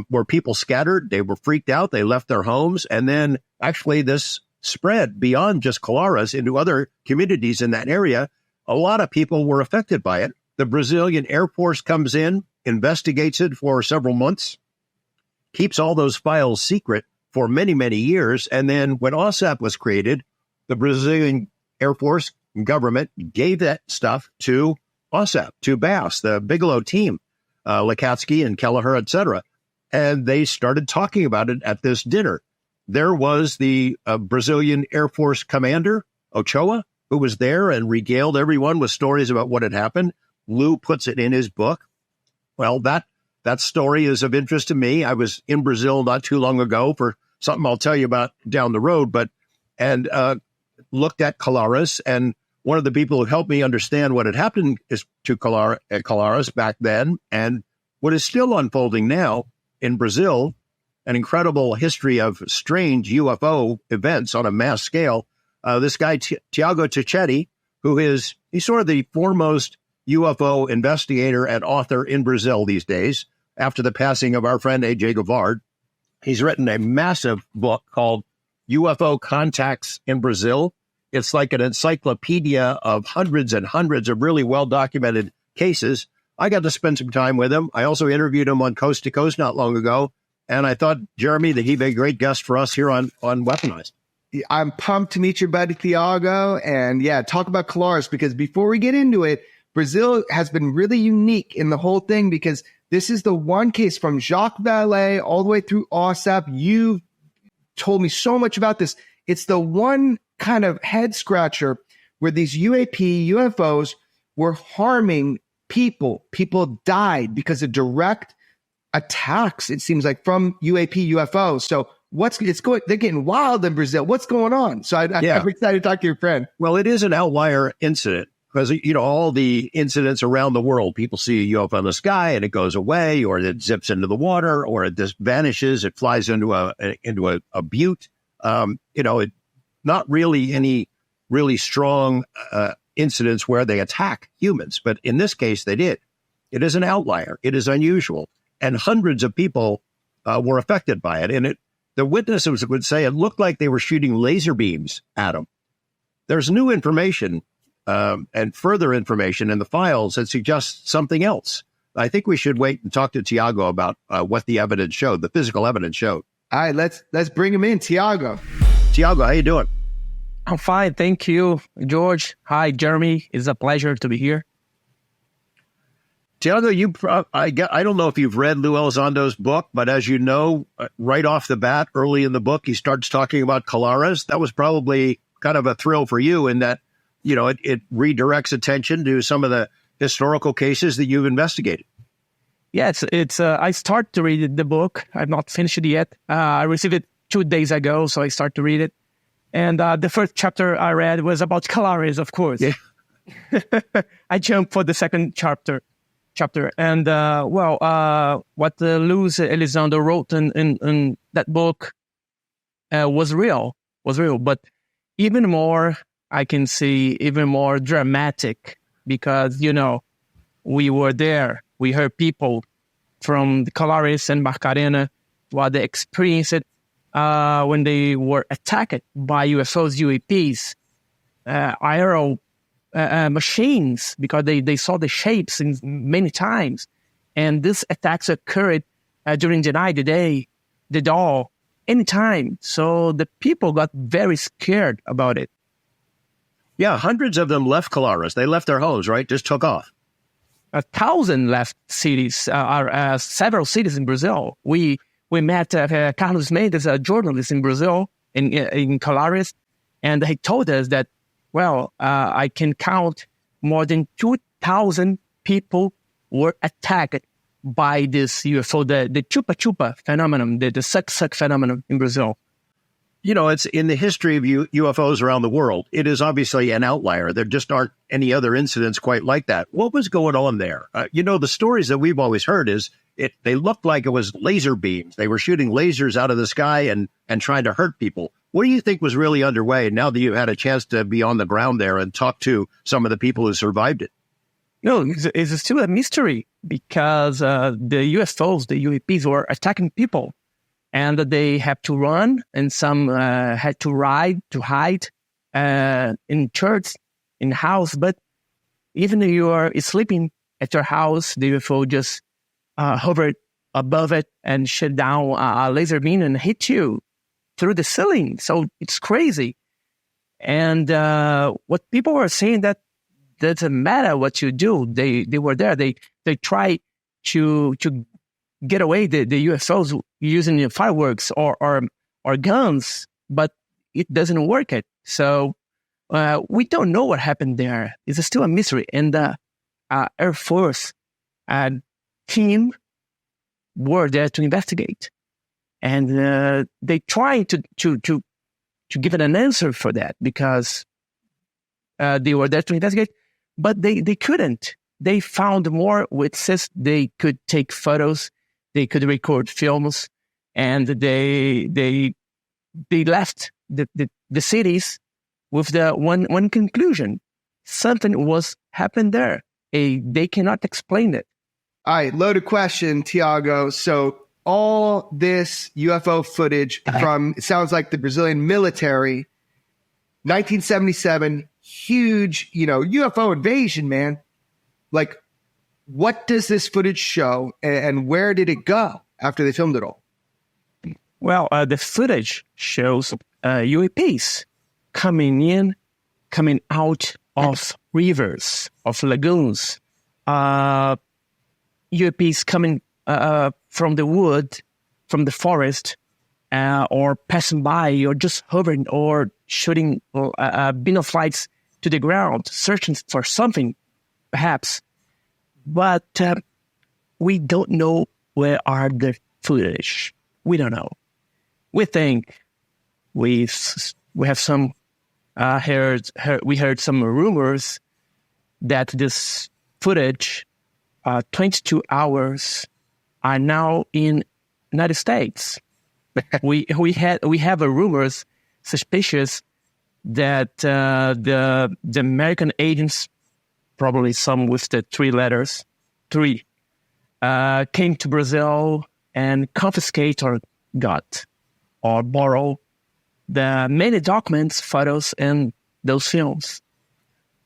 where people scattered. They were freaked out. They left their homes. And then actually this spread beyond just Colares into other communities in that area. A lot of people were affected by it. The Brazilian Air Force comes in, investigates it for several months, keeps all those files secret for many, many years. And then when OSAP was created, the Brazilian Air Force government gave that stuff to OSAP, to BASS, the Bigelow team, Lukatsky and Kelleher, etc. And they started talking about it at this dinner. There was the Brazilian Air Force commander, Ochoa, who was there and regaled everyone with stories about what had happened. Lou puts it in his book. Well, that story is of interest to me. I was in Brazil not too long ago for something I'll tell you about down the road, and looked at Colares, and one of the people who helped me understand what had happened to Colares back then, and what is still unfolding now in Brazil, an incredible history of strange UFO events on a mass scale. This guy, Thiago Ticchetti, he's sort of the foremost UFO investigator and author in Brazil these days, after the passing of our friend A.J. Gavard. He's written a massive book called UFO Contacts in Brazil. It's like an encyclopedia of hundreds and hundreds of really well-documented cases. I got to spend some time with him. I also interviewed him on Coast to Coast not long ago. And I thought, Jeremy, that he'd be a great guest for us here on Weaponized. I'm pumped to meet your buddy Thiago. And yeah, talk about Colares, because before we get into it, Brazil has been really unique in the whole thing, because this is the one case from Jacques Vallée all the way through OSAP. You told me so much about this. It's the one kind of head scratcher where these UFOs were harming people. People died because of direct attacks, it seems like, from UFOs. So they're getting wild in Brazil. What's going on? So I'm excited to talk to your friend. Well, it is an outlier incident, because, all the incidents around the world, people see a UFO in the sky and it goes away, or it zips into the water, or it just vanishes. It flies into a butte. Not really any really strong incidents where they attack humans. But in this case, they did. It is an outlier. It is unusual. And hundreds of people were affected by it. And The witnesses would say it looked like they were shooting laser beams at them. There's new information and further information in the files that suggests something else. I think we should wait and talk to Thiago about what the evidence showed, the physical evidence showed. All right, let's bring him in, Thiago. Thiago, how you doing? I'm fine, thank you, George. Hi, Jeremy. It's a pleasure to be here. Thiago, I don't know if you've read Lou Elizondo's book, but as you know, right off the bat, early in the book, he starts talking about Colares. That was probably kind of a thrill for you in that, you know, it redirects attention to some of the historical cases that you've investigated. Yes, I start to read the book. I've not finished it yet. I received it 2 days ago, so I start to read it. And the first chapter I read was about Colares, of course. Yeah. I jumped for the second chapter. And, what Luiz Elizondo wrote in that book was real. But even more, I can see even more dramatic because, you know, we were there. We heard people from the Colares and Barcarena what they experienced it when they were attacked by UFOs, UAPs, aerial machines, because they saw the shapes many times. And these attacks occurred during the night, the day, the dawn, anytime. So the people got very scared about it. Yeah, hundreds of them left Colares. They left their homes, right? Just took off. 1,000 left cities, several cities in Brazil. We met Carlos Mendes, a journalist in Brazil, in Colares, and he told us that, I can count more than 2,000 people were attacked by this UFO, the chupa-chupa phenomenon, the suck-suck phenomenon in Brazil. You know, it's in the history of UFOs around the world. It is obviously an outlier. There just aren't any other incidents quite like that. What was going on there? The stories that we've always heard is they looked like it was laser beams. They were shooting lasers out of the sky and trying to hurt people. What do you think was really underway now that you've had a chance to be on the ground there and talk to some of the people who survived it? No, it's still a mystery because the UFOs, the UAPs, were attacking people. And they had to run, and some had to hide in church, in house. But even if you are sleeping at your house, the UFO just hovered above it and shut down a laser beam and hit you through the ceiling. So it's crazy. And what people were saying that doesn't matter what you do. They were there. They try to get away the UFOs using fireworks or guns, but it doesn't work. So we don't know what happened there. It's still a mystery. And the Air Force team were there to investigate, and they tried to give it an answer for that because they were there to investigate, but they couldn't. They found more witnesses. They could take photos. They could record films, and they left the cities with the one conclusion: something was happened there. They cannot explain it. All right, loaded question, Thiago. So all this UFO footage from, it sounds like the Brazilian military, 1977, huge, UFO invasion, man. Like, what does this footage show, and where did it go after they filmed it all? Well, the footage shows UAPs coming in, coming out of rivers, of lagoons, UAPs coming from the wood, from the forest, or passing by, or just hovering, or shooting beam flights to the ground, searching for something, perhaps. But we don't know where are the footage. We don't know. We think we have some we heard some rumors that this footage, 22 hours, are now in United States. we have a rumors suspicious that the American agents, probably some with the three letters, came to Brazil and confiscate or got or borrow the many documents, photos, and those films.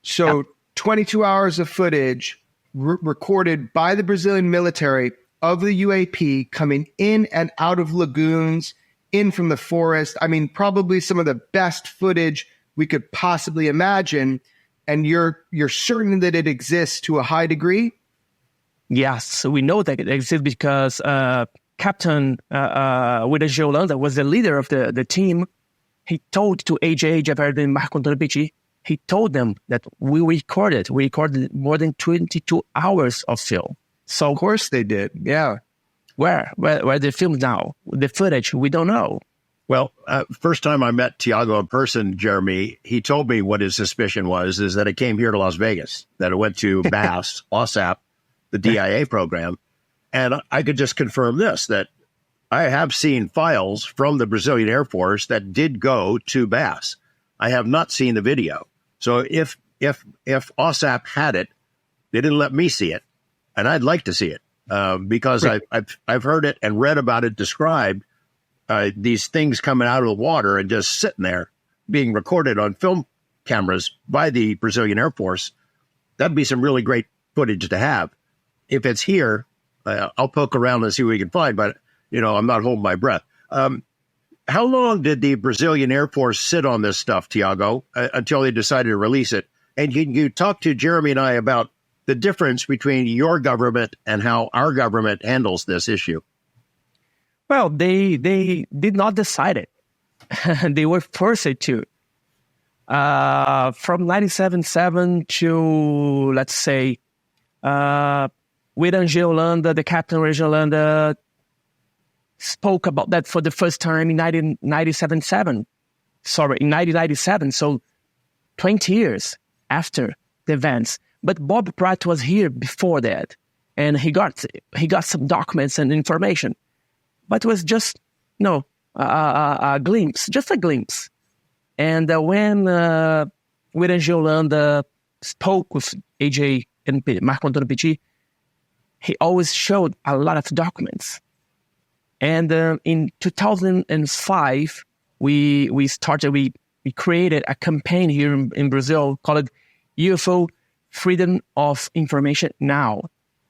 So 22 hours of footage recorded by the Brazilian military of the UAP coming in and out of lagoons, in from the forest. I mean, probably some of the best footage we could possibly imagine. And you're certain that it exists to a high degree? Yes, we know that it exists because Captain Weaponized Holanda was the leader of the team. He told to AJ Javier and Marco Antonio, he told them that we recorded more than 22 hours of film. So of course they did. Yeah. Where the film now? The footage, we don't know. Well, first time I met Thiago in person, Jeremy, he told me what his suspicion was, is that it came here to Las Vegas, that it went to BAS, OSAP, the DIA program. And I could just confirm this, that I have seen files from the Brazilian Air Force that did go to BAS. I have not seen the video. So if OSAP had it, they didn't let me see it. And I'd like to see it because I've heard it and read about it described, these things coming out of the water and just sitting there being recorded on film cameras by the Brazilian Air Force. That'd be some really great footage to have. If it's here, I'll poke around and see what we can find, but, I'm not holding my breath. How long did the Brazilian Air Force sit on this stuff, Thiago, until they decided to release it? And can you talk to Jeremy and I about the difference between your government and how our government handles this issue? Well, they did not decide it. They were forced to. From 1977 to, let's say, Weaponized Holanda, the Captain Weaponized Holanda, spoke about that for the first time in 1997. So 20 years after the events. But Bob Pratt was here before that, and he got some documents and information. But it was just, a glimpse, just a glimpse. And when Weaponized Holanda spoke with AJ and Marco Antonio Pitti, he always showed a lot of documents. And in 2005, we created a campaign here in Brazil called UFO Freedom of Information Now.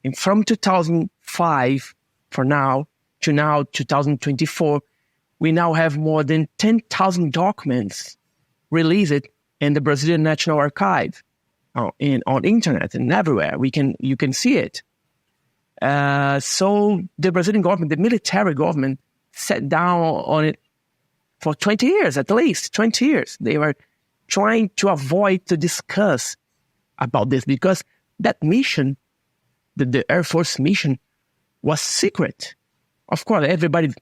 And from 2005 for now to now 2024, we now have more than 10,000 documents released in the Brazilian National Archive, on internet and everywhere. You can see it. So the Brazilian government, the military government, sat down on it for 20 years, at least 20 years. They were trying to avoid to discuss about this because that mission, the Air Force mission, was secret. Of course, everybody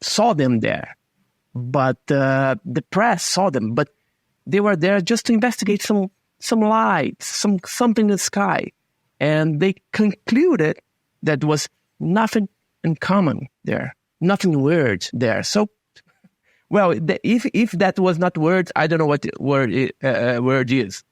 saw them there, but the press saw them. But they were there just to investigate some lights, something in the sky, and they concluded that was nothing uncommon there, nothing weird there. So, well, if that was not word, I don't know what word is.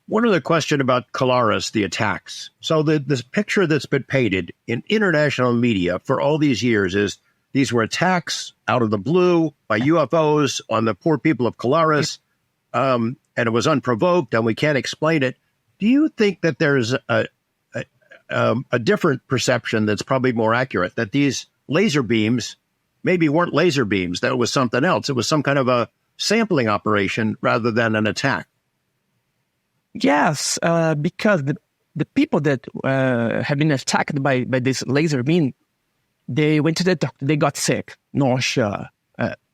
One other question about Colares, the attacks. So this picture that's been painted in international media for all these years is these were attacks out of the blue by UFOs on the poor people of Colares, and it was unprovoked, and we can't explain it. Do you think that there's a different perception that's probably more accurate, that these laser beams maybe weren't laser beams, that it was something else? It was some kind of a sampling operation rather than an attack? Yes, because the people that have been attacked by this laser beam, they went to the doctor, they got sick, nausea,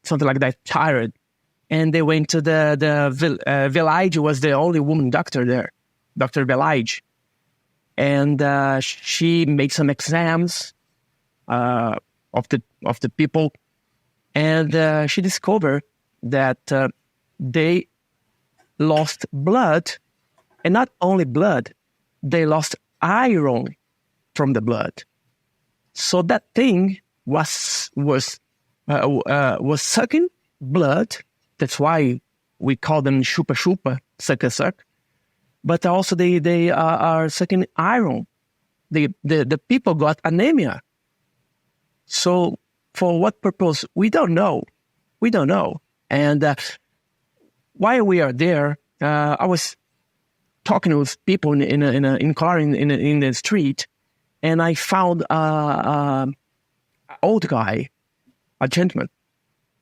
something like that, tired. And they went to the Village was the only woman doctor there, Dr. Village. And she made some exams of the people. And she discovered that they lost blood. And not only blood, they lost iron from the blood. So that thing was sucking blood. That's why we call them chupa-chupa, suck. But also they are sucking iron. The people got anemia. So For what purpose? We don't know. And while we are there, I was talking with people in car in the street, and I found an old guy, a gentleman,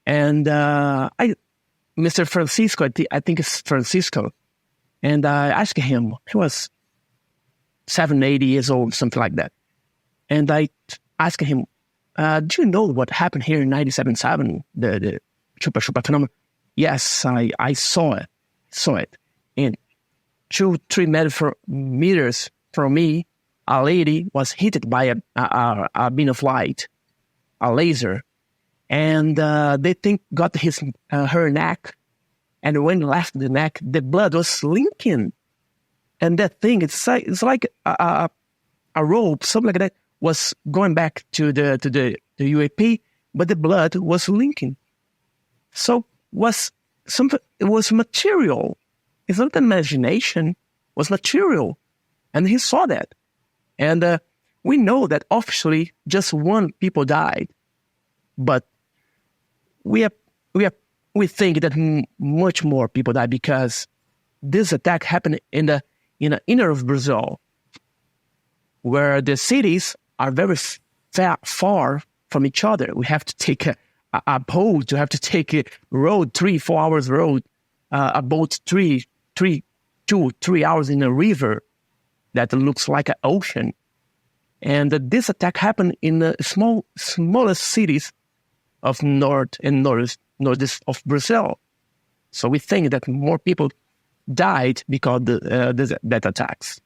and Mr. Francisco, I think it's Francisco, and I asked him. He was 80 years old, something like that, and I asked him, "Do you know what happened here in 97.7, the Chupa Chupa phenomenon?" Yes, I saw it. And 2-3 meters from me, a lady was hit by a beam of light, a laser, and they think got her neck, and when left the neck, the blood was leaking, and that thing it's like a rope, something like that, was going back to the UAP, but the blood was leaking. So it was material. It's not imagination. It was material, and he saw that. And we know that officially just 1 people died, but we think that much more people died because this attack happened in the inner of Brazil, where the cities are very far from each other. We have to take a boat. You have to take a road, 3-4 hours road, a boat 2-3 hours in a river that looks like an ocean. And this attack happened in the smallest cities of north and northeast of Brazil. So we think that more people died because that attacks.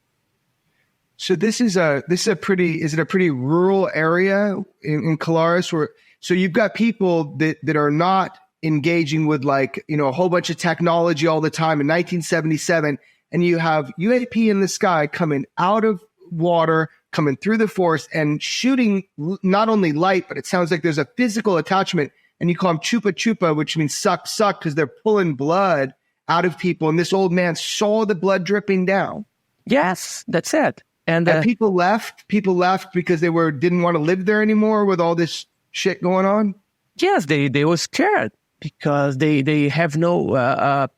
So is it a pretty rural area in Colares where, so you've got people that are not engaging with a whole bunch of technology all the time in 1977, and you have UAP in the sky coming out of water, coming through the forest and shooting not only light, but it sounds like there's a physical attachment, and you call them chupa chupa, which means suck because they're pulling blood out of people. And this old man saw the blood dripping down. Yes, that's it. And people left because they didn't want to live there anymore with all this shit going on. Yes, they were scared because they have no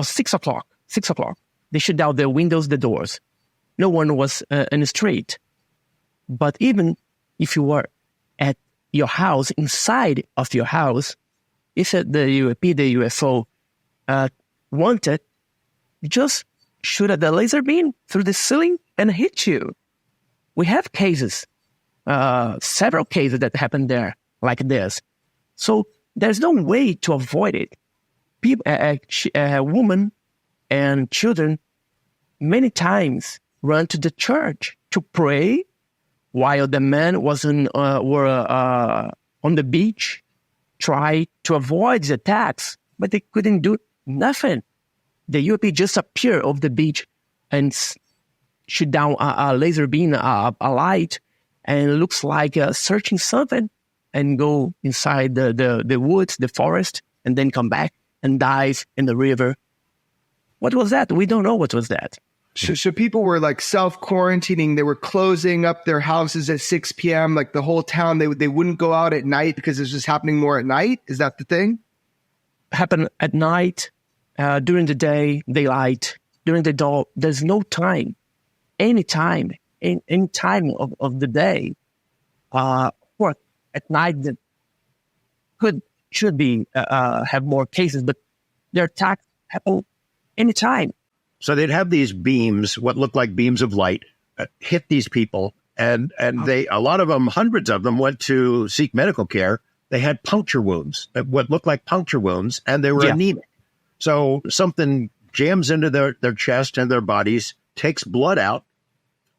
6 o'clock. They shut down the windows, the doors. No one was in the street. But even if you were at your house, inside of your house, if the UAP, the UFO wanted, just shoot at the laser beam through the ceiling and hit you. We have cases, several cases that happened there like this. So there's no way to avoid it. People, women and children many times run to the church to pray while the men were on the beach, try to avoid the attacks, but they couldn't do nothing. The UAP just appeared off the beach and shoot down a laser beam, a light, and it looks like searching something, and go inside the woods, the forest, and then come back and dive in the river. What was that? We don't know what was that. So people were self-quarantining. They were closing up their houses at 6 p.m. Like the whole town, they wouldn't go out at night because it's just happening more at night. Is that the thing? Happen at night, during the day, daylight, during the day. There's no time, any time of the day, or at night that should be have more cases, but their attacks happen anytime. So they'd have these beams, what looked like beams of light, hit these people, and a lot of them, hundreds of them, went to seek medical care. They had puncture wounds, what looked like puncture wounds, and they were anemic. So something jams into their chest and their bodies, takes blood out.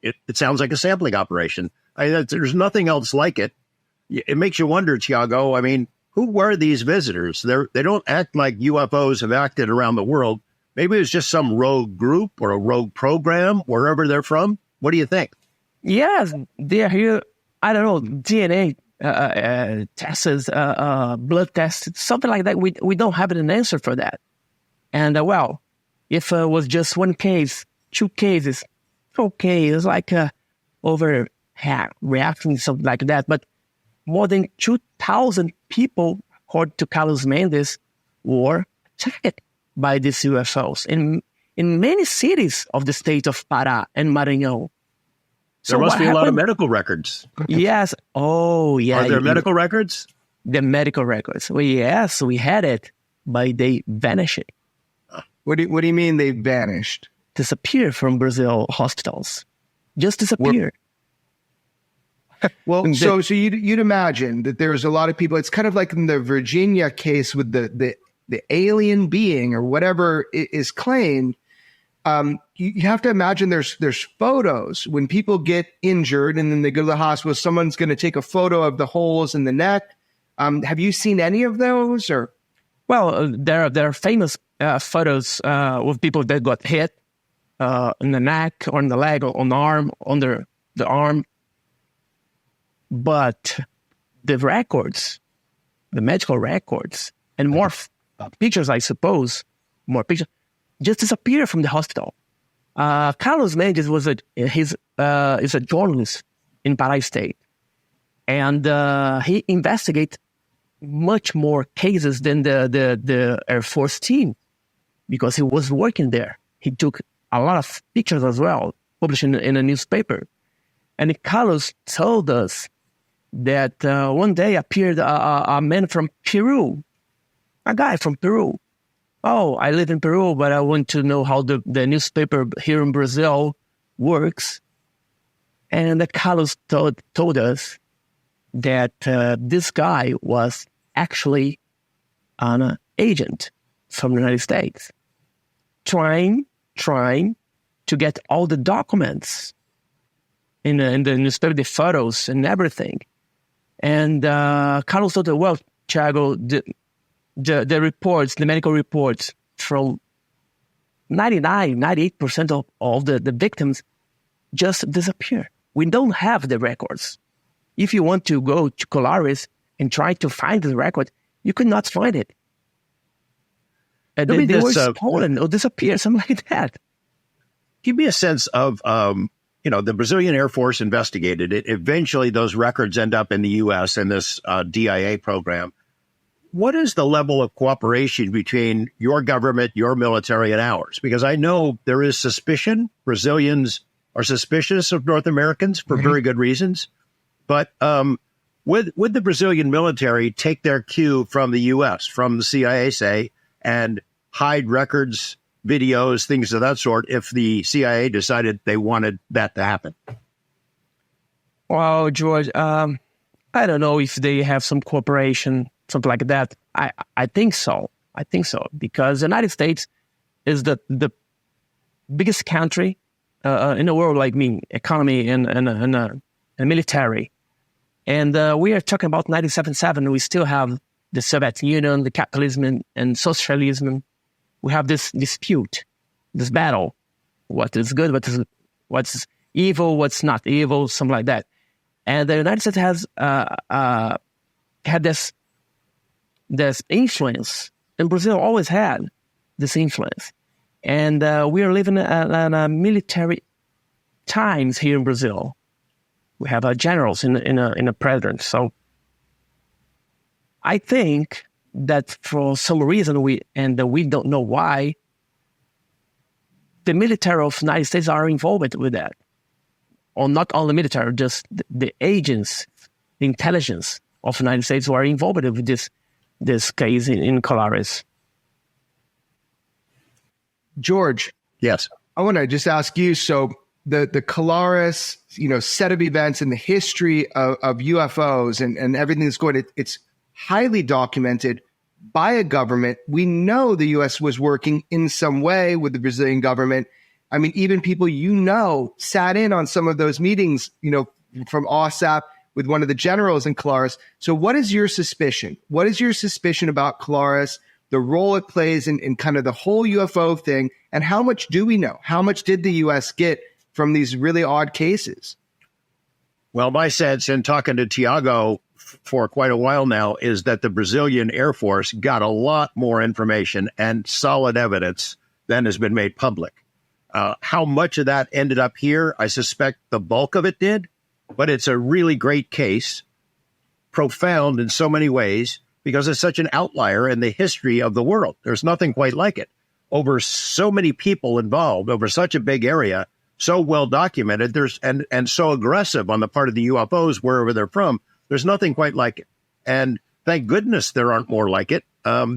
It sounds like a sampling operation. There's nothing else like it. It makes you wonder, Thiago. I mean, who were these visitors? They don't act like UFOs have acted around the world. Maybe it's just some rogue group or a rogue program, wherever they're from. What do you think? Yes, they're here. I don't know, DNA tests, blood tests, something like that. We don't have an answer for that. And if it was just one case, 2 cases, okay, it's like overreacting, something like that. But more than 2,000 people, according to Carlos Mendes, were attacked by these UFOs in many cities of the state of Pará and Maranhão. There must be a lot of medical records. Yes. Oh, yeah. Are there medical records? The medical records. Well, yes, we had it, but they vanished. What do you mean they vanished? Disappear from Brazil hospitals. Just disappear. Well, so you'd imagine that there's a lot of people. It's kind of like in the Virginia case with the alien being or whatever is claimed. You have to imagine there's photos when people get injured and then they go to the hospital. Someone's going to take a photo of the holes in the neck. Have you seen any of those? Or there are famous photos of people that got hit in the neck, or in the leg, or on the arm, under the arm. But the records, the medical records, and more pictures, I suppose, more pictures, just disappear from the hospital. Carlos Mendes is a journalist in Pará State, and he investigates much more cases than the Air Force team, because he was working there. He took a lot of pictures as well, published in a newspaper. And Carlos told us that one day appeared a man from Peru, a guy from Peru. Oh, I live in Peru, but I want to know how the newspaper here in Brazil works. And Carlos told us that this guy was actually an agent from the United States, trying to get all the documents in the newspaper, the photos and everything. And Carlos told us, well, Thiago, the reports, the medical reports from 98% of all the victims just disappear. We don't have the records. If you want to go to Colares and try to find the record, you could not find it. And they were stolen or disappeared, something like that. Give me a sense of, the Brazilian Air Force investigated it. Eventually, those records end up in the U.S. in this DIA program. What is the level of cooperation between your government, your military, and ours? Because I know there is suspicion. Brazilians are suspicious of North Americans for very good reasons. But would the Brazilian military take their cue from the U.S., from the CIA, say, and hide records, videos, things of that sort, if the CIA decided they wanted that to happen? Well, George, I don't know if they have some cooperation, something like that. I think so. I think so, because the United States is the biggest country in the world, like me, economy and military. And we are talking about 1977. We still have the Soviet Union, the capitalism and socialism. We have this dispute, this battle. What is good, what's evil, what's not evil, something like that. And the United States has had this influence, and Brazil always had this influence. And we are living in military times here in Brazil. We have generals in a president. So I think that for some reason we don't know why, the military of the United States are involved with that. Or not only military, just the agents, the intelligence of the United States who are involved with this case in Colares. George. Yes. I want to just ask you, so the Colares, set of events in the history of UFOs and everything that's going on, it's highly documented by a government. We know the U.S. was working in some way with the Brazilian government. I mean, even people sat in on some of those meetings, from OSAP with one of the generals in Colares. So what is your suspicion? What is your suspicion about Colares, the role it plays in kind of the whole UFO thing, and how much do we know? How much did the U.S. get from these really odd cases? Well, my sense, in talking to Thiago for quite a while now, is that the Brazilian Air Force got a lot more information and solid evidence than has been made public. How much of that ended up here, I suspect the bulk of it did, but it's a really great case. profound in so many ways because it's such an outlier in the history of the world. There's nothing quite like it. Over so many people involved, over such a big area, so well documented, and so aggressive on the part of the UFOs, wherever they're from, there's nothing quite like it. And thank goodness there aren't more like it,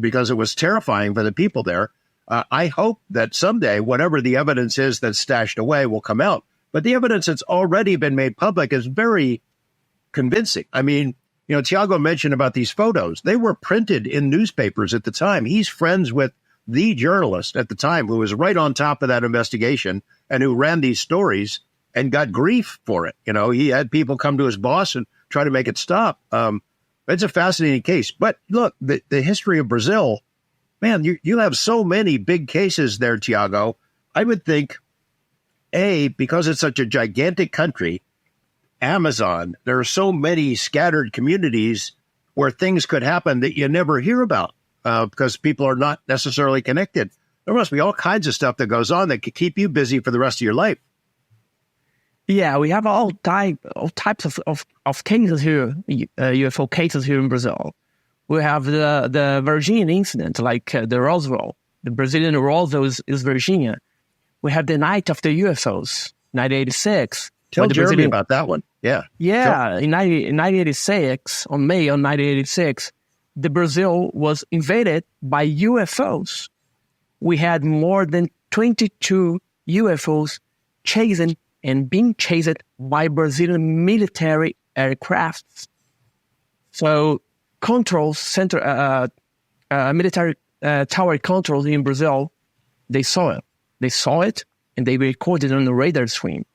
because it was terrifying for the people there. I hope that someday, whatever the evidence is that's stashed away will come out. But the evidence that's already been made public is very convincing. I mean, Thiago mentioned about these photos. They were printed in newspapers at the time. He's friends with the journalist at the time who was right on top of that investigation and who ran these stories and got grief for it. He had people come to his boss and try to make it stop. It's a fascinating case. But look, the history of Brazil, man, you have so many big cases there, Thiago. I would think, because it's such a gigantic country, Amazon, there are so many scattered communities where things could happen that you never hear about because people are not necessarily connected. There must be all kinds of stuff that goes on that could keep you busy for the rest of your life. Yeah, we have all types of cases here, UFO cases here in Brazil. We have the Virginia incident, like the Roswell. The Brazilian Roswell is Virginia. We have the Night of the UFOs, 1986. Tell Jeremy about that one. Yeah. Yeah, in 1986, on May of 1986, the Brazil was invaded by UFOs. We had more than 22 UFOs chasing and being chased by Brazilian military aircrafts. So controls center, military tower controls in Brazil, they saw it. They saw it and they recorded on the radar screen.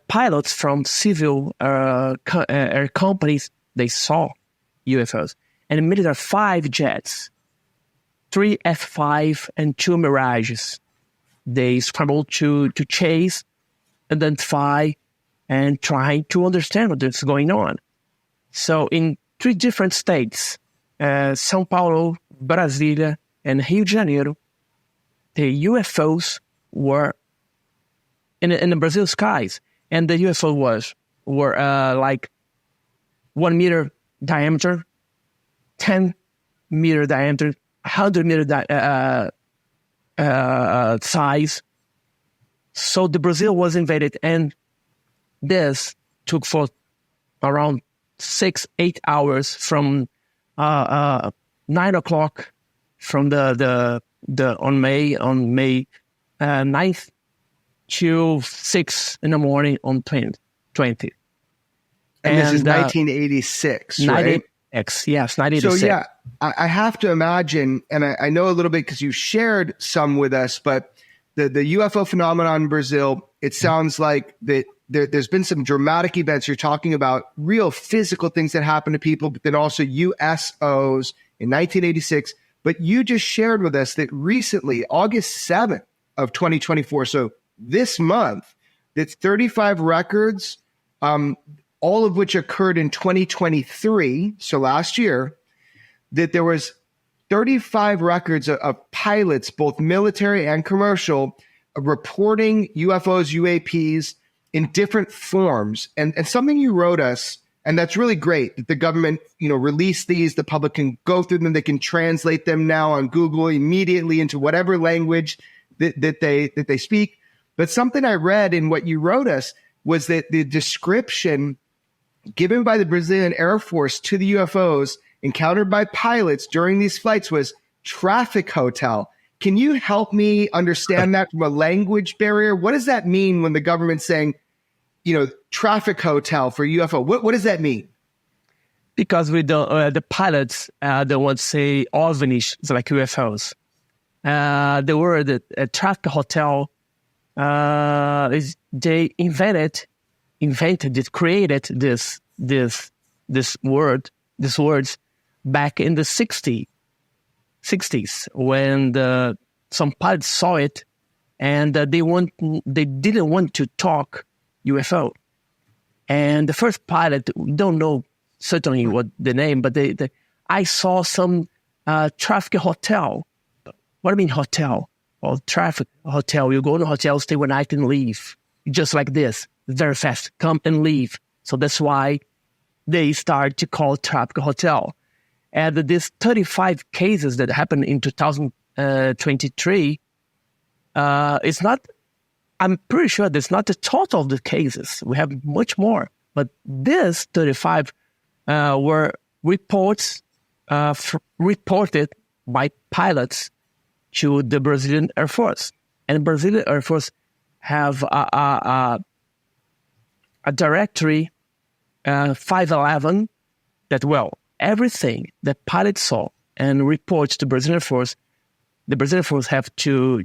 Pilots from civil air companies, they saw UFOs. And military 5 jets, 3 F-5 and 2 Mirages. They scrambled to chase, identify, and try to understand what is going on. So in 3 different states, São Paulo, Brasília, and Rio de Janeiro, the UFOs were in the Brazil skies. And the UFO were like 1 meter diameter, 10 meter diameter, 100 meter size. So the Brazil was invaded, and this took for around 6-8 hours from 9 o'clock from on May 9th to 6 in the morning on 20. And this is 1986, right? Yes, 1986. So, yeah, I have to imagine, and I know a little bit because you shared some with us, but the UFO phenomenon in Brazil, it sounds like that there's been some dramatic events. You're talking about real physical things that happen to people, but then also USOs in 1986. But you just shared with us that recently, August 7th of 2024, so this month, that's 35 records, all of which occurred in 2023, so last year, that there was 35 records of pilots, both military and commercial, reporting UFOs, UAPs in different forms. And something you wrote us, and that's really great, that the government, released these, the public can go through them, they can translate them now on Google immediately into whatever language that they speak. But something I read in what you wrote us was that the description given by the Brazilian Air Force to the UFOs encountered by pilots during these flights was traffic hotel. Can you help me understand that from a language barrier? What does that mean when the government's saying, traffic hotel for UFO? What does that mean? Because we don't, the pilots don't want to say OVNIs, it's like UFOs. The word traffic hotel, they created this words back in the 60s when some pilots saw it and they didn't want to talk UFO. And the first pilot, we don't know certainly what the name, but I saw some traffic hotel. What do you mean hotel? Or traffic hotel. You go to a hotel, stay one night and leave. Just like this. Very fast. Come and leave. So that's why they start to call Tropical Hotel. And these 35 cases that happened in 2023, it's not, I'm pretty sure that's not the total of the cases. We have much more. But this 35 were reports reported by pilots to the Brazilian Air Force. And the Brazilian Air Force have a directory, 511, that, well, everything that pilots saw and reports to Brazilian Air Force, the Brazilian Air Force have to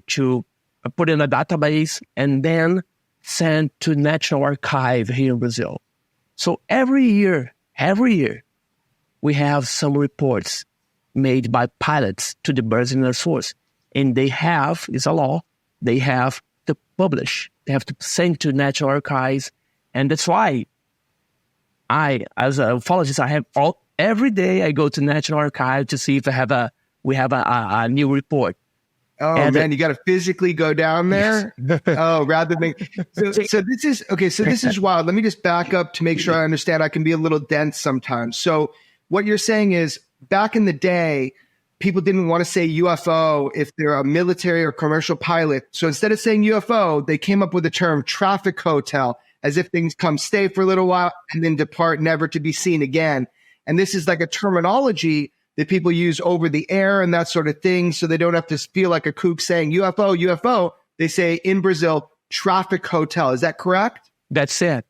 put in a database and then send to National Archive here in Brazil. So every year, we have some reports made by pilots to the Brazilian Air Force. And they have, it's a law, they have to publish. They have to send to National Archives. And that's why I, as a ufologist, every day I go to National Archive to see if we have a new report. Oh, and man, you got to physically go down there. Yes. Oh, rather than so this is okay. So this is wild. Let me just back up to make sure I understand. I can be a little dense sometimes. So what you're saying is, back in the day, people didn't want to say UFO if they're a military or commercial pilot. So instead of saying UFO, they came up with the term traffic hotel, as if things come, stay for a little while, and then depart, never to be seen again. And this is like a terminology that people use over the air and that sort of thing, so they don't have to feel like a kook saying UFO, UFO. They say in Brazil, traffic hotel. Is that correct? That's it.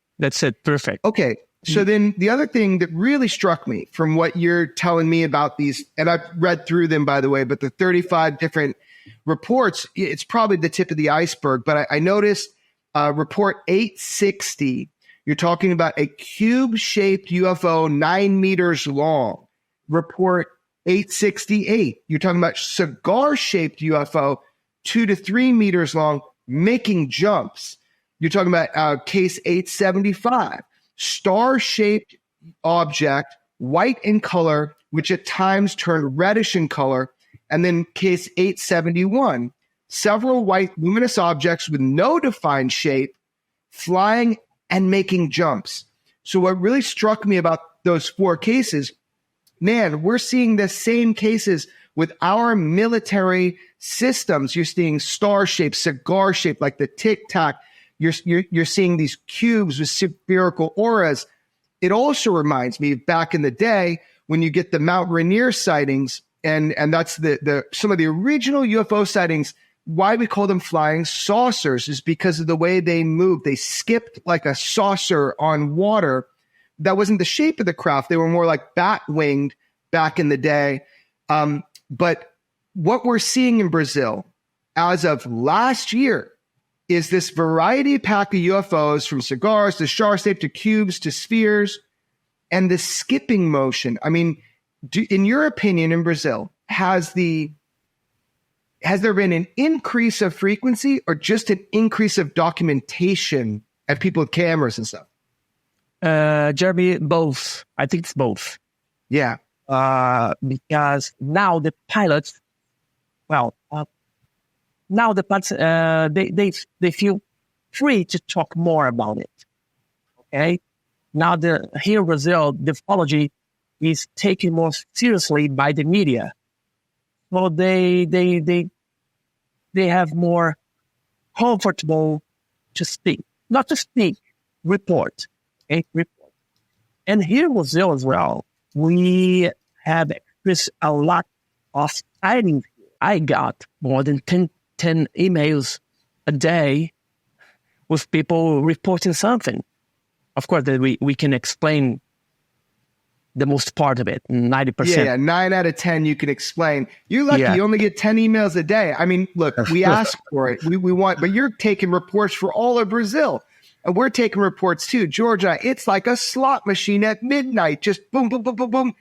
Perfect. Okay. So then the other thing that really struck me from what you're telling me about these, and I've read through them, by the way, but the 35 different reports, it's probably the tip of the iceberg. But I noticed report 860, you're talking about a cube-shaped UFO 9 meters long. Report 868, you're talking about cigar-shaped UFO 2 to 3 meters long, making jumps. You're talking about case 875. Star-shaped object, white in color, which at times turned reddish in color. And then case 871, several white luminous objects with no defined shape, flying and making jumps. So what really struck me about those 4 cases, man, we're seeing the same cases with our military systems. You're seeing star-shaped, cigar-shaped, like the Tic Tac. You're seeing these cubes with spherical auras. It also reminds me of back in the day when you get the Mount Rainier sightings, and that's the some of the original UFO sightings. Why we call them flying saucers is because of the way they moved. They skipped like a saucer on water. That wasn't the shape of the craft. They were more like bat-winged back in the day. But what we're seeing in Brazil as of last year is this variety pack of UFOs, from cigars to star-shaped to cubes to spheres, and the skipping motion. I mean, in your opinion, in Brazil, has there been an increase of frequency or just an increase of documentation at people with cameras and stuff? Jeremy, both. I think it's both. Yeah. Because now the pilots, they feel free to talk more about it. Okay. Now here in Brazil, the ufology is taken more seriously by the media. So they have more comfortable to speak, not to speak, report. Okay, report. And here in Brazil as well, we have experienced a lot of sightings. I got more than 10 emails a day with people reporting something. Of course, that we can explain the most part of it, 90%. Yeah, 9 out of 10 you can explain. You're lucky you only get 10 emails a day. I mean, look, we ask for it. We want, but you're taking reports for all of Brazil. And we're taking reports too. Georgia, it's like a slot machine at midnight. Just boom, boom, boom, boom, boom.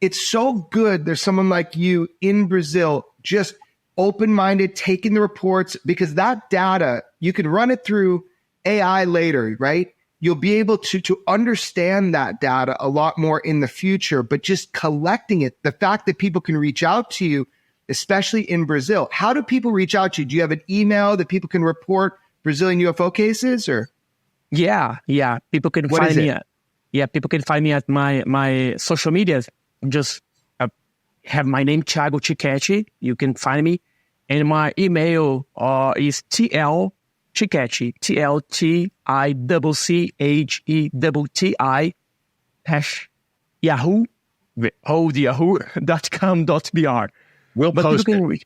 It's so good there's someone like you in Brazil, just open-minded, taking the reports, because that data, you can run it through AI later, right? You'll be able to understand that data a lot more in the future, but just collecting it, the fact that people can reach out to you, especially in Brazil. How do people reach out to you? Do you have an email that people can report Brazilian UFO cases, or? Yeah. People can find me Yeah, people can find me at my social medias. Just have my name, Thiago Ticchetti. You can find me. And my email is Ticchetti, #yahoo, yahoo.com.br. We'll post it.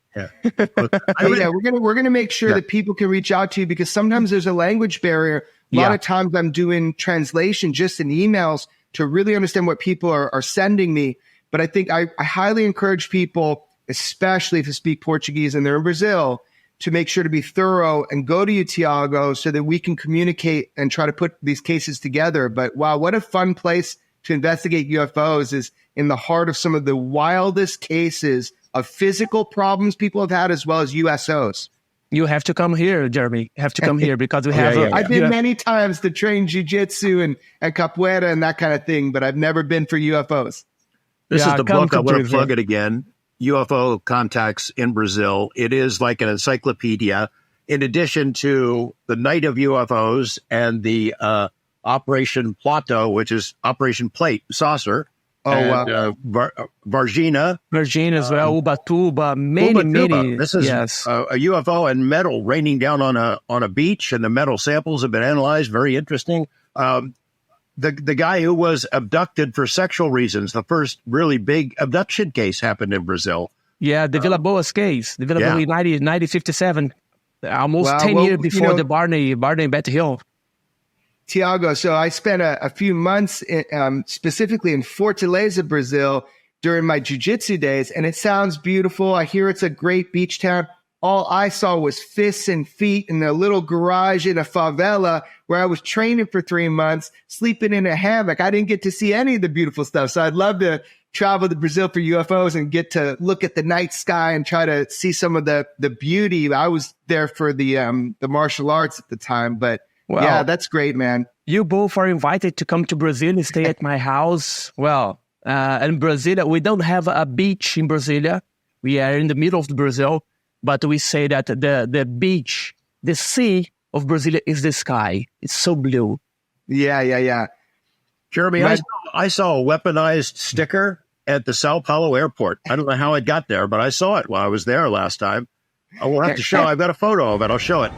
We're gonna make sure that people can reach out to you, because sometimes there's a language barrier. A lot of times I'm doing translation just in emails to really understand what people are sending me. But I think I highly encourage people, especially if they speak Portuguese and they're in Brazil, to make sure to be thorough and go to you, Thiago, so that we can communicate and try to put these cases together. But wow, what a fun place to investigate UFOs, is in the heart of some of the wildest cases of physical problems people have had, as well as USOs. You have to come here, Jeremy. You have to come here, because we have... I've been many times to train jiu-jitsu and capoeira and that kind of thing, but I've never been for UFOs. This is the book. I want to plug it again. UFO Contacts in Brazil. It is like an encyclopedia. In addition to the Night of UFOs and the Operation Plato, which is Operation Plate Saucer. Varginha as well, Ubatuba, many. This is a UFO and metal raining down on a beach, and the metal samples have been analyzed. Very interesting. The guy who was abducted for sexual reasons, the first really big abduction case happened in Brazil. Yeah, the Vila Boas case, the Vila Boas in 1957, almost 10 years before the Barney and Betty Hill. Thiago, so I spent a few months specifically in Fortaleza, Brazil, during my jiu-jitsu days, and it sounds beautiful. I hear it's a great beach town. All I saw was fists and feet in a little garage in a favela where I was training for 3 months, sleeping in a hammock. I didn't get to see any of the beautiful stuff. So I'd love to travel to Brazil for UFOs and get to look at the night sky and try to see some of the beauty. I was there for the martial arts at the time, but well, yeah, that's great, man. You both are invited to come to Brazil and stay at my house. Well, in Brasilia, we don't have a beach in Brasilia. We are in the middle of Brazil, but we say that the beach, the sea of Brasilia is the sky. It's so blue. Yeah. Jeremy, I saw a weaponized sticker at the Sao Paulo airport. I don't know how it got there, but I saw it while I was there last time. I will have to show. I've got a photo of it. I'll show it.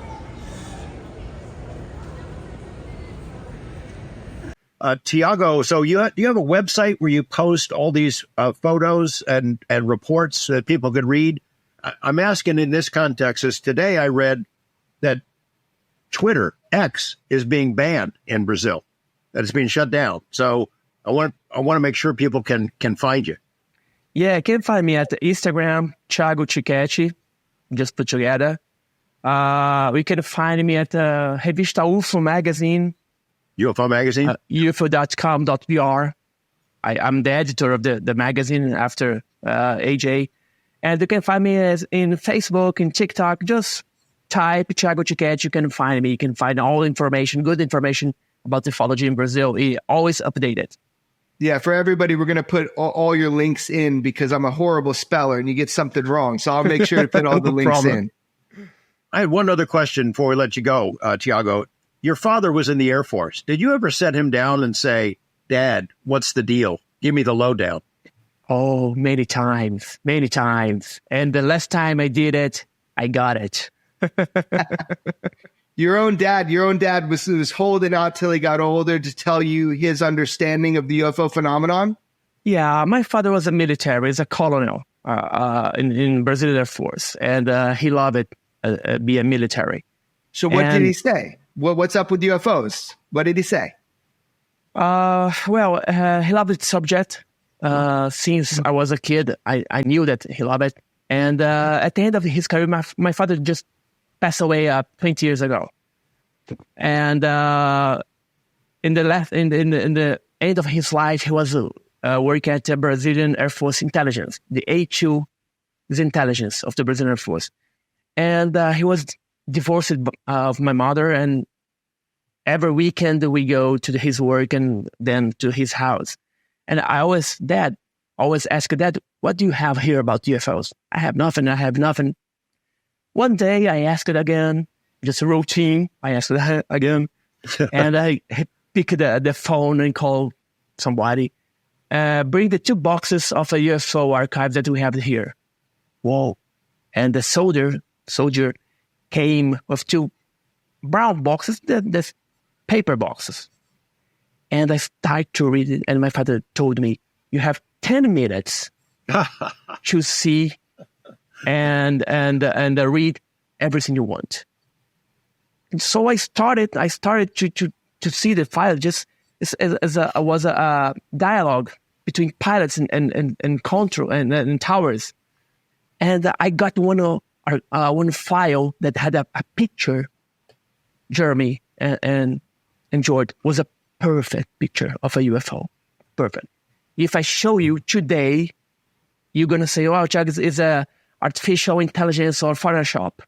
Thiago, so do you have a website where you post all these photos and reports that people could read? I'm asking in this context, as today I read that Twitter, X, is being banned in Brazil, that it's being shut down. So I want to make sure people can find you. Yeah, you can find me at Instagram, Thiago Ticchetti, just put together. You can find me at Revista UFO magazine. UFO magazine? UFO.com.br. I'm the editor of the magazine after AJ. And you can find me in Facebook, in TikTok. Just type Thiago Ticchetti. You can find me. You can find all information, good information about ufology in Brazil. Always updated. Yeah, for everybody, we're going to put all your links in, because I'm a horrible speller and you get something wrong. So I'll make sure to put all the links in. I had one other question before we let you go, Thiago. Your father was in the Air Force. Did you ever set him down and say, Dad, what's the deal? Give me the lowdown. Oh, many times. And the last time I did it, I got it. Your own dad was holding out till he got older to tell you his understanding of the UFO phenomenon? Yeah, my father was a military. He's a colonel in Brazilian Air Force. And he loved it, be a military. So what did he say? What's up with UFOs? What did he say? He loved the subject. Since I was a kid, I knew that he loved it. And at the end of his career, my father just passed away 20 years ago. And in the end of his life, he was working at the Brazilian Air Force intelligence. The A2 is intelligence of the Brazilian Air Force. And he was divorced of my mother, and every weekend we go to his work and then to his house. And I always ask Dad, what do you have here about UFOs? I have nothing. One day I asked it again, just a routine. I asked it again, and I picked the phone and called somebody, bring the 2 boxes of a UFO archive that we have here. Whoa. And the soldier came with 2 brown boxes, the paper boxes. And I started to read it, and my father told me, you have 10 minutes to see and read everything you want. And so I started to see the file just as a dialogue between pilots and control and towers. And I got one file that had a picture. Jeremy and George was a perfect picture of a UFO. Perfect. If I show you today, you're gonna say, "Wow, Chuck, is a artificial intelligence or Photoshop."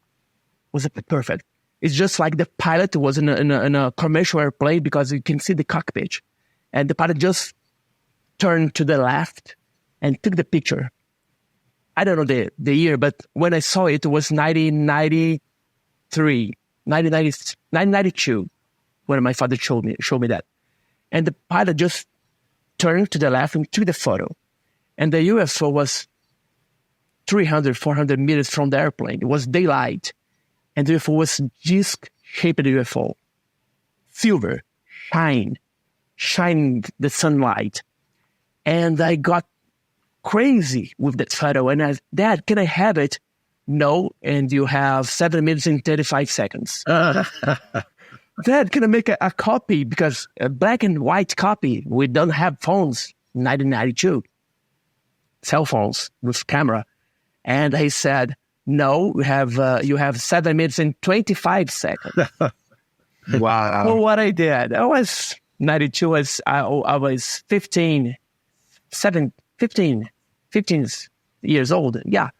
Was perfect. It's just like the pilot was in a commercial airplane, because you can see the cockpit, and the pilot just turned to the left and took the picture. I don't know the year, but when I saw it, it was 1992, when my father showed me that. And the pilot just turned to the left and took the photo. And the UFO was 300, 400 meters from the airplane. It was daylight. And the UFO was disc-shaped UFO. Silver, shining the sunlight. And I got crazy with that photo. And I said, "Dad, can I have it?" "No, and you have 7 minutes and 35 seconds. "Dad, can I make a copy? Because a black and white copy. We don't have phones in 1992. Cell phones with camera." And I said, "No, you have 7 minutes and 25 seconds. Wow. So what I did, I was 92, I was 15 years old. Yeah.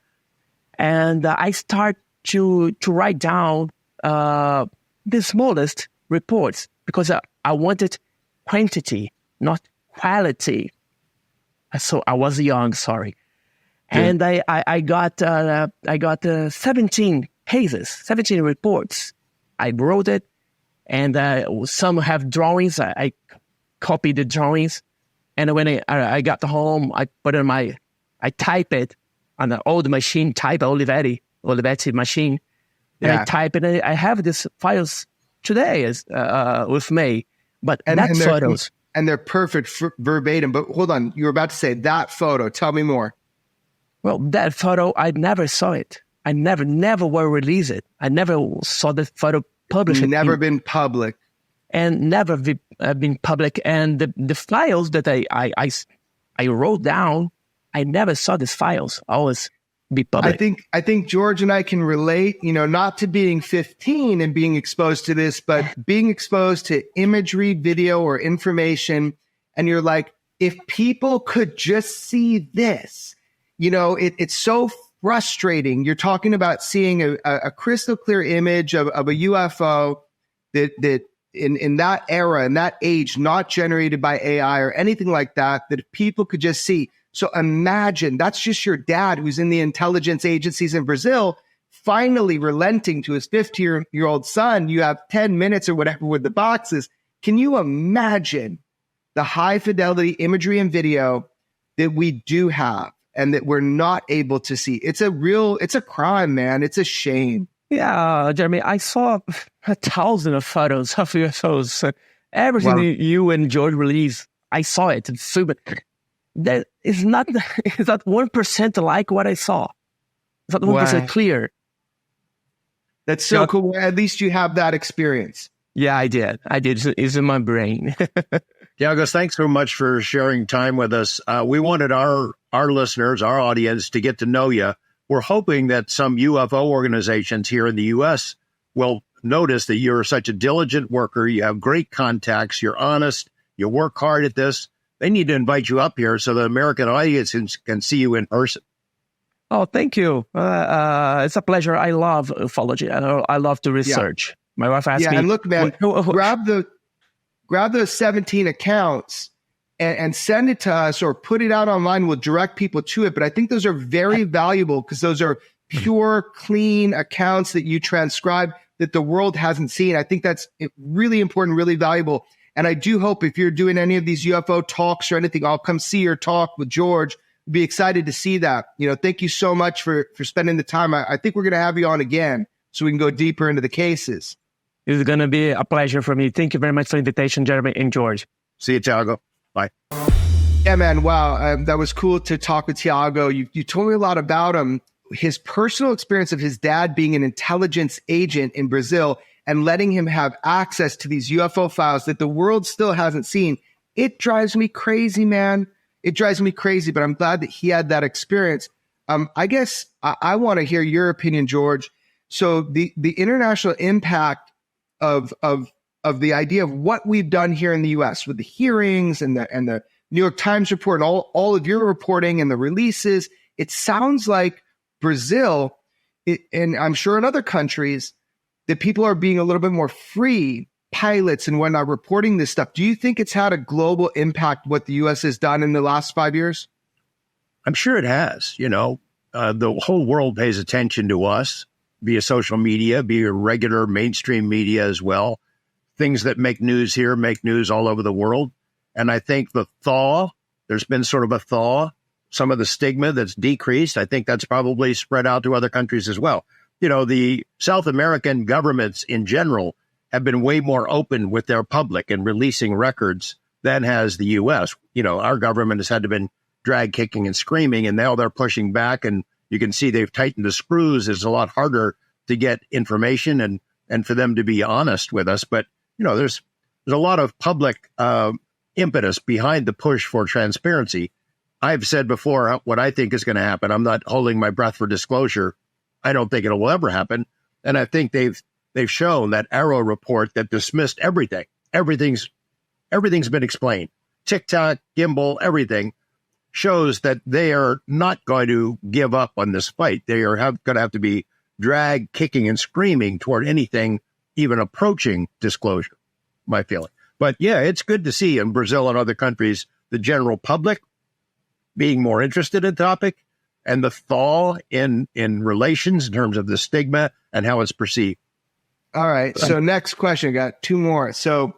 And I start to write down the smallest reports, because I wanted quantity, not quality. So I was young, sorry. And I got 17 cases, 17 reports. I wrote it, and some have drawings. I copied the drawings, and when I got home, I put in I type it on an old machine, Olivetti machine. And I type it. I have these files today with me, but that's photos. And they're perfect verbatim. But hold on, you were about to say that photo. Tell me more. Well, that photo, I never saw it. I never will release it. I never saw the photo published. Never been public. And never been public. And the files that I wrote down, I never saw these files. Always be public. I think George and I can relate, not to being 15 and being exposed to this, but being exposed to imagery, video, or information. And you're like, if people could just see this, it's so frustrating. You're talking about seeing a crystal clear image of a UFO that in that era, in that age, not generated by AI or anything like that if people could just see. So imagine that's just your dad who's in the intelligence agencies in Brazil, finally relenting to his 15-year-old son. You have 10 minutes or whatever with the boxes. Can you imagine the high fidelity imagery and video that we do have and that we're not able to see? It's a crime, man. It's a shame. Yeah, Jeremy, I saw 1,000 of photos of UFOs. Everything you and George released, I saw it. That is not 1% like what I saw. It's not 1% clear. That's so cool. At least you have that experience. Yeah, I did. It's in my brain. Thiago, thanks so much for sharing time with us. We wanted our listeners, our audience, to get to know you. We're hoping that some UFO organizations here in the U.S. will notice that you're such a diligent worker. You have great contacts. You're honest. You work hard at this. They need to invite you up here so the American audience can see you in person. Oh, thank you. It's a pleasure. I love ufology. I love to research. Yeah. My wife asked me. And look, man, grab those 17 accounts and send it to us or put it out online. We'll direct people to it. But I think those are very valuable because those are pure, clean accounts that you transcribe that the world hasn't seen. I think that's really important, really valuable. And I do hope if you're doing any of these UFO talks or anything, I'll come see your talk with George. Be excited to see that. Thank you so much for spending the time. I think we're going to have you on again so we can go deeper into the cases. It's going to be a pleasure for me. Thank you very much for the invitation, Jeremy and George. See you, Thiago. Bye. Yeah, man. Wow. That was cool to talk with Thiago. You told me a lot about him, his personal experience of his dad being an intelligence agent in Brazil and letting him have access to these UFO files that the world still hasn't seen. It drives me crazy, man. It drives me crazy, but I'm glad that he had that experience. I guess I want to hear your opinion, George. So the international impact of the idea of what we've done here in the U.S. with the hearings and the New York Times report and all of your reporting and the releases, it sounds like Brazil, and I'm sure in other countries, that people are being a little bit more free, pilots and whatnot, reporting this stuff. Do you think it's had a global impact, what the U.S. has done in the last 5 years? I'm sure it has. The whole world pays attention to us via social media, via regular mainstream media as well. Things that make news here make news all over the world. And I think there's been sort of a thaw, some of the stigma that's decreased. I think that's probably spread out to other countries as well. The South American governments in general have been way more open with their public and releasing records than has the U.S. Our government has had to been drag kicking and screaming, and now they're pushing back, and you can see they've tightened the screws. It's a lot harder to get information and for them to be honest with us. But, there's a lot of public impetus behind the push for transparency. I've said before what I think is going to happen. I'm not holding my breath for disclosure. I don't think it will ever happen. And I think they've shown that Arrow report that dismissed everything. Everything's been explained. TikTok, Gimbal, everything shows that they are not going to give up on this fight. They are going to have to be dragged, kicking and screaming toward anything even approaching disclosure, my feeling. But yeah, it's good to see in Brazil and other countries, the general public being more interested in the topic and the thaw in relations in terms of the stigma and how it's perceived. All right. So next question. I got two more. So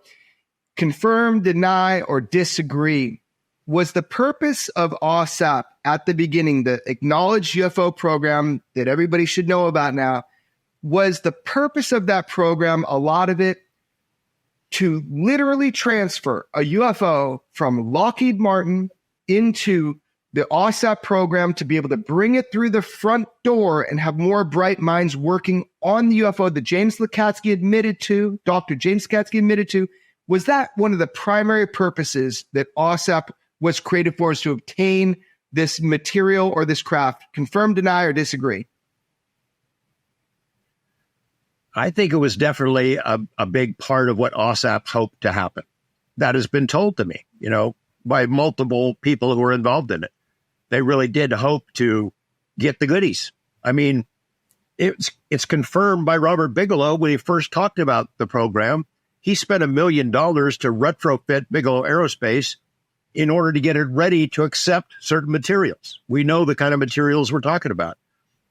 confirm, deny, or disagree. Was the purpose of OSAP at the beginning, the Acknowledged UFO program that everybody should know about now, was the purpose of that program, a lot of it, to literally transfer a UFO from Lockheed Martin into the OSAP program to be able to bring it through the front door and have more bright minds working on the UFO that James Lakatsky admitted to, Dr. James Lakatsky admitted to? Was that one of the primary purposes that OSAP was created for, is to obtain this material or this craft? Confirm, deny, or disagree? I think it was definitely a big part of what OSAP hoped to happen. That has been told to me, by multiple people who were involved in it. They really did hope to get the goodies. I mean, it's confirmed by Robert Bigelow when he first talked about the program. He spent $1 million to retrofit Bigelow Aerospace in order to get it ready to accept certain materials. We know the kind of materials we're talking about.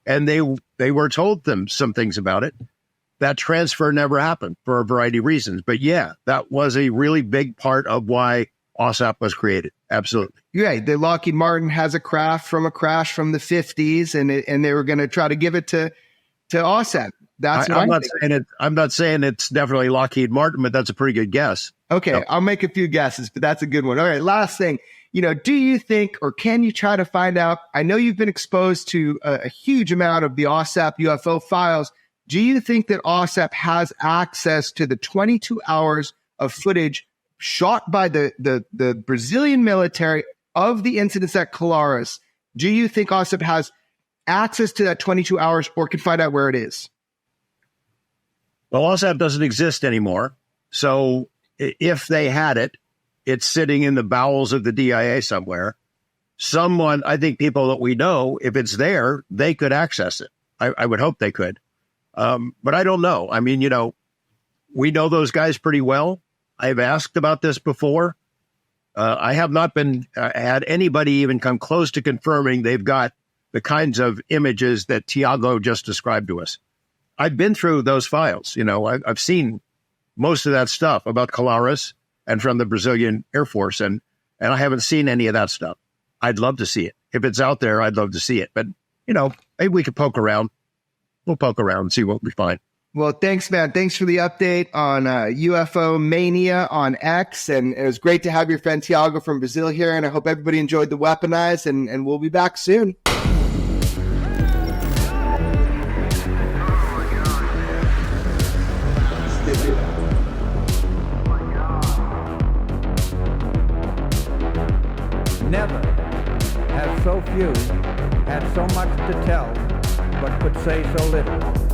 And they were told them some things about it. That transfer never happened for a variety of reasons. But yeah, that was a really big part of why OSAP was created. Absolutely. Yeah, the Lockheed Martin has a craft from a crash from the 50s, and they were going to try to give it to OSAP. That's I'm not saying it's definitely Lockheed Martin, but that's a pretty good guess. Okay, so I'll make a few guesses, but that's a good one. All right, last thing. Do you think, or can you try to find out? I know you've been exposed to a huge amount of the OSAP UFO files. Do you think that OSAP has access to the 22 hours of footage shot by the Brazilian military of the incidents at Claras? Do you think OSAP has access to that 22 hours or can find out where it is? Well, OSAP doesn't exist anymore. So if they had it, it's sitting in the bowels of the DIA somewhere. Someone, I think people that we know, if it's there, they could access it. I would hope they could. But I don't know. I mean, we know those guys pretty well. I've asked about this before. I have not had anybody even come close to confirming they've got the kinds of images that Thiago just described to us. I've been through those files. I've seen most of that stuff about Claras. and from the Brazilian Air Force. And I haven't seen any of that stuff. I'd love to see it. If it's out there, I'd love to see it. But, maybe we could poke around. We'll poke around and see what we find. Well, thanks, man. Thanks for the update on UFO Mania on X. And it was great to have your friend Thiago from Brazil here. And I hope everybody enjoyed the Weaponized, and we'll be back soon. Never have so few had so much to tell, but could say so little.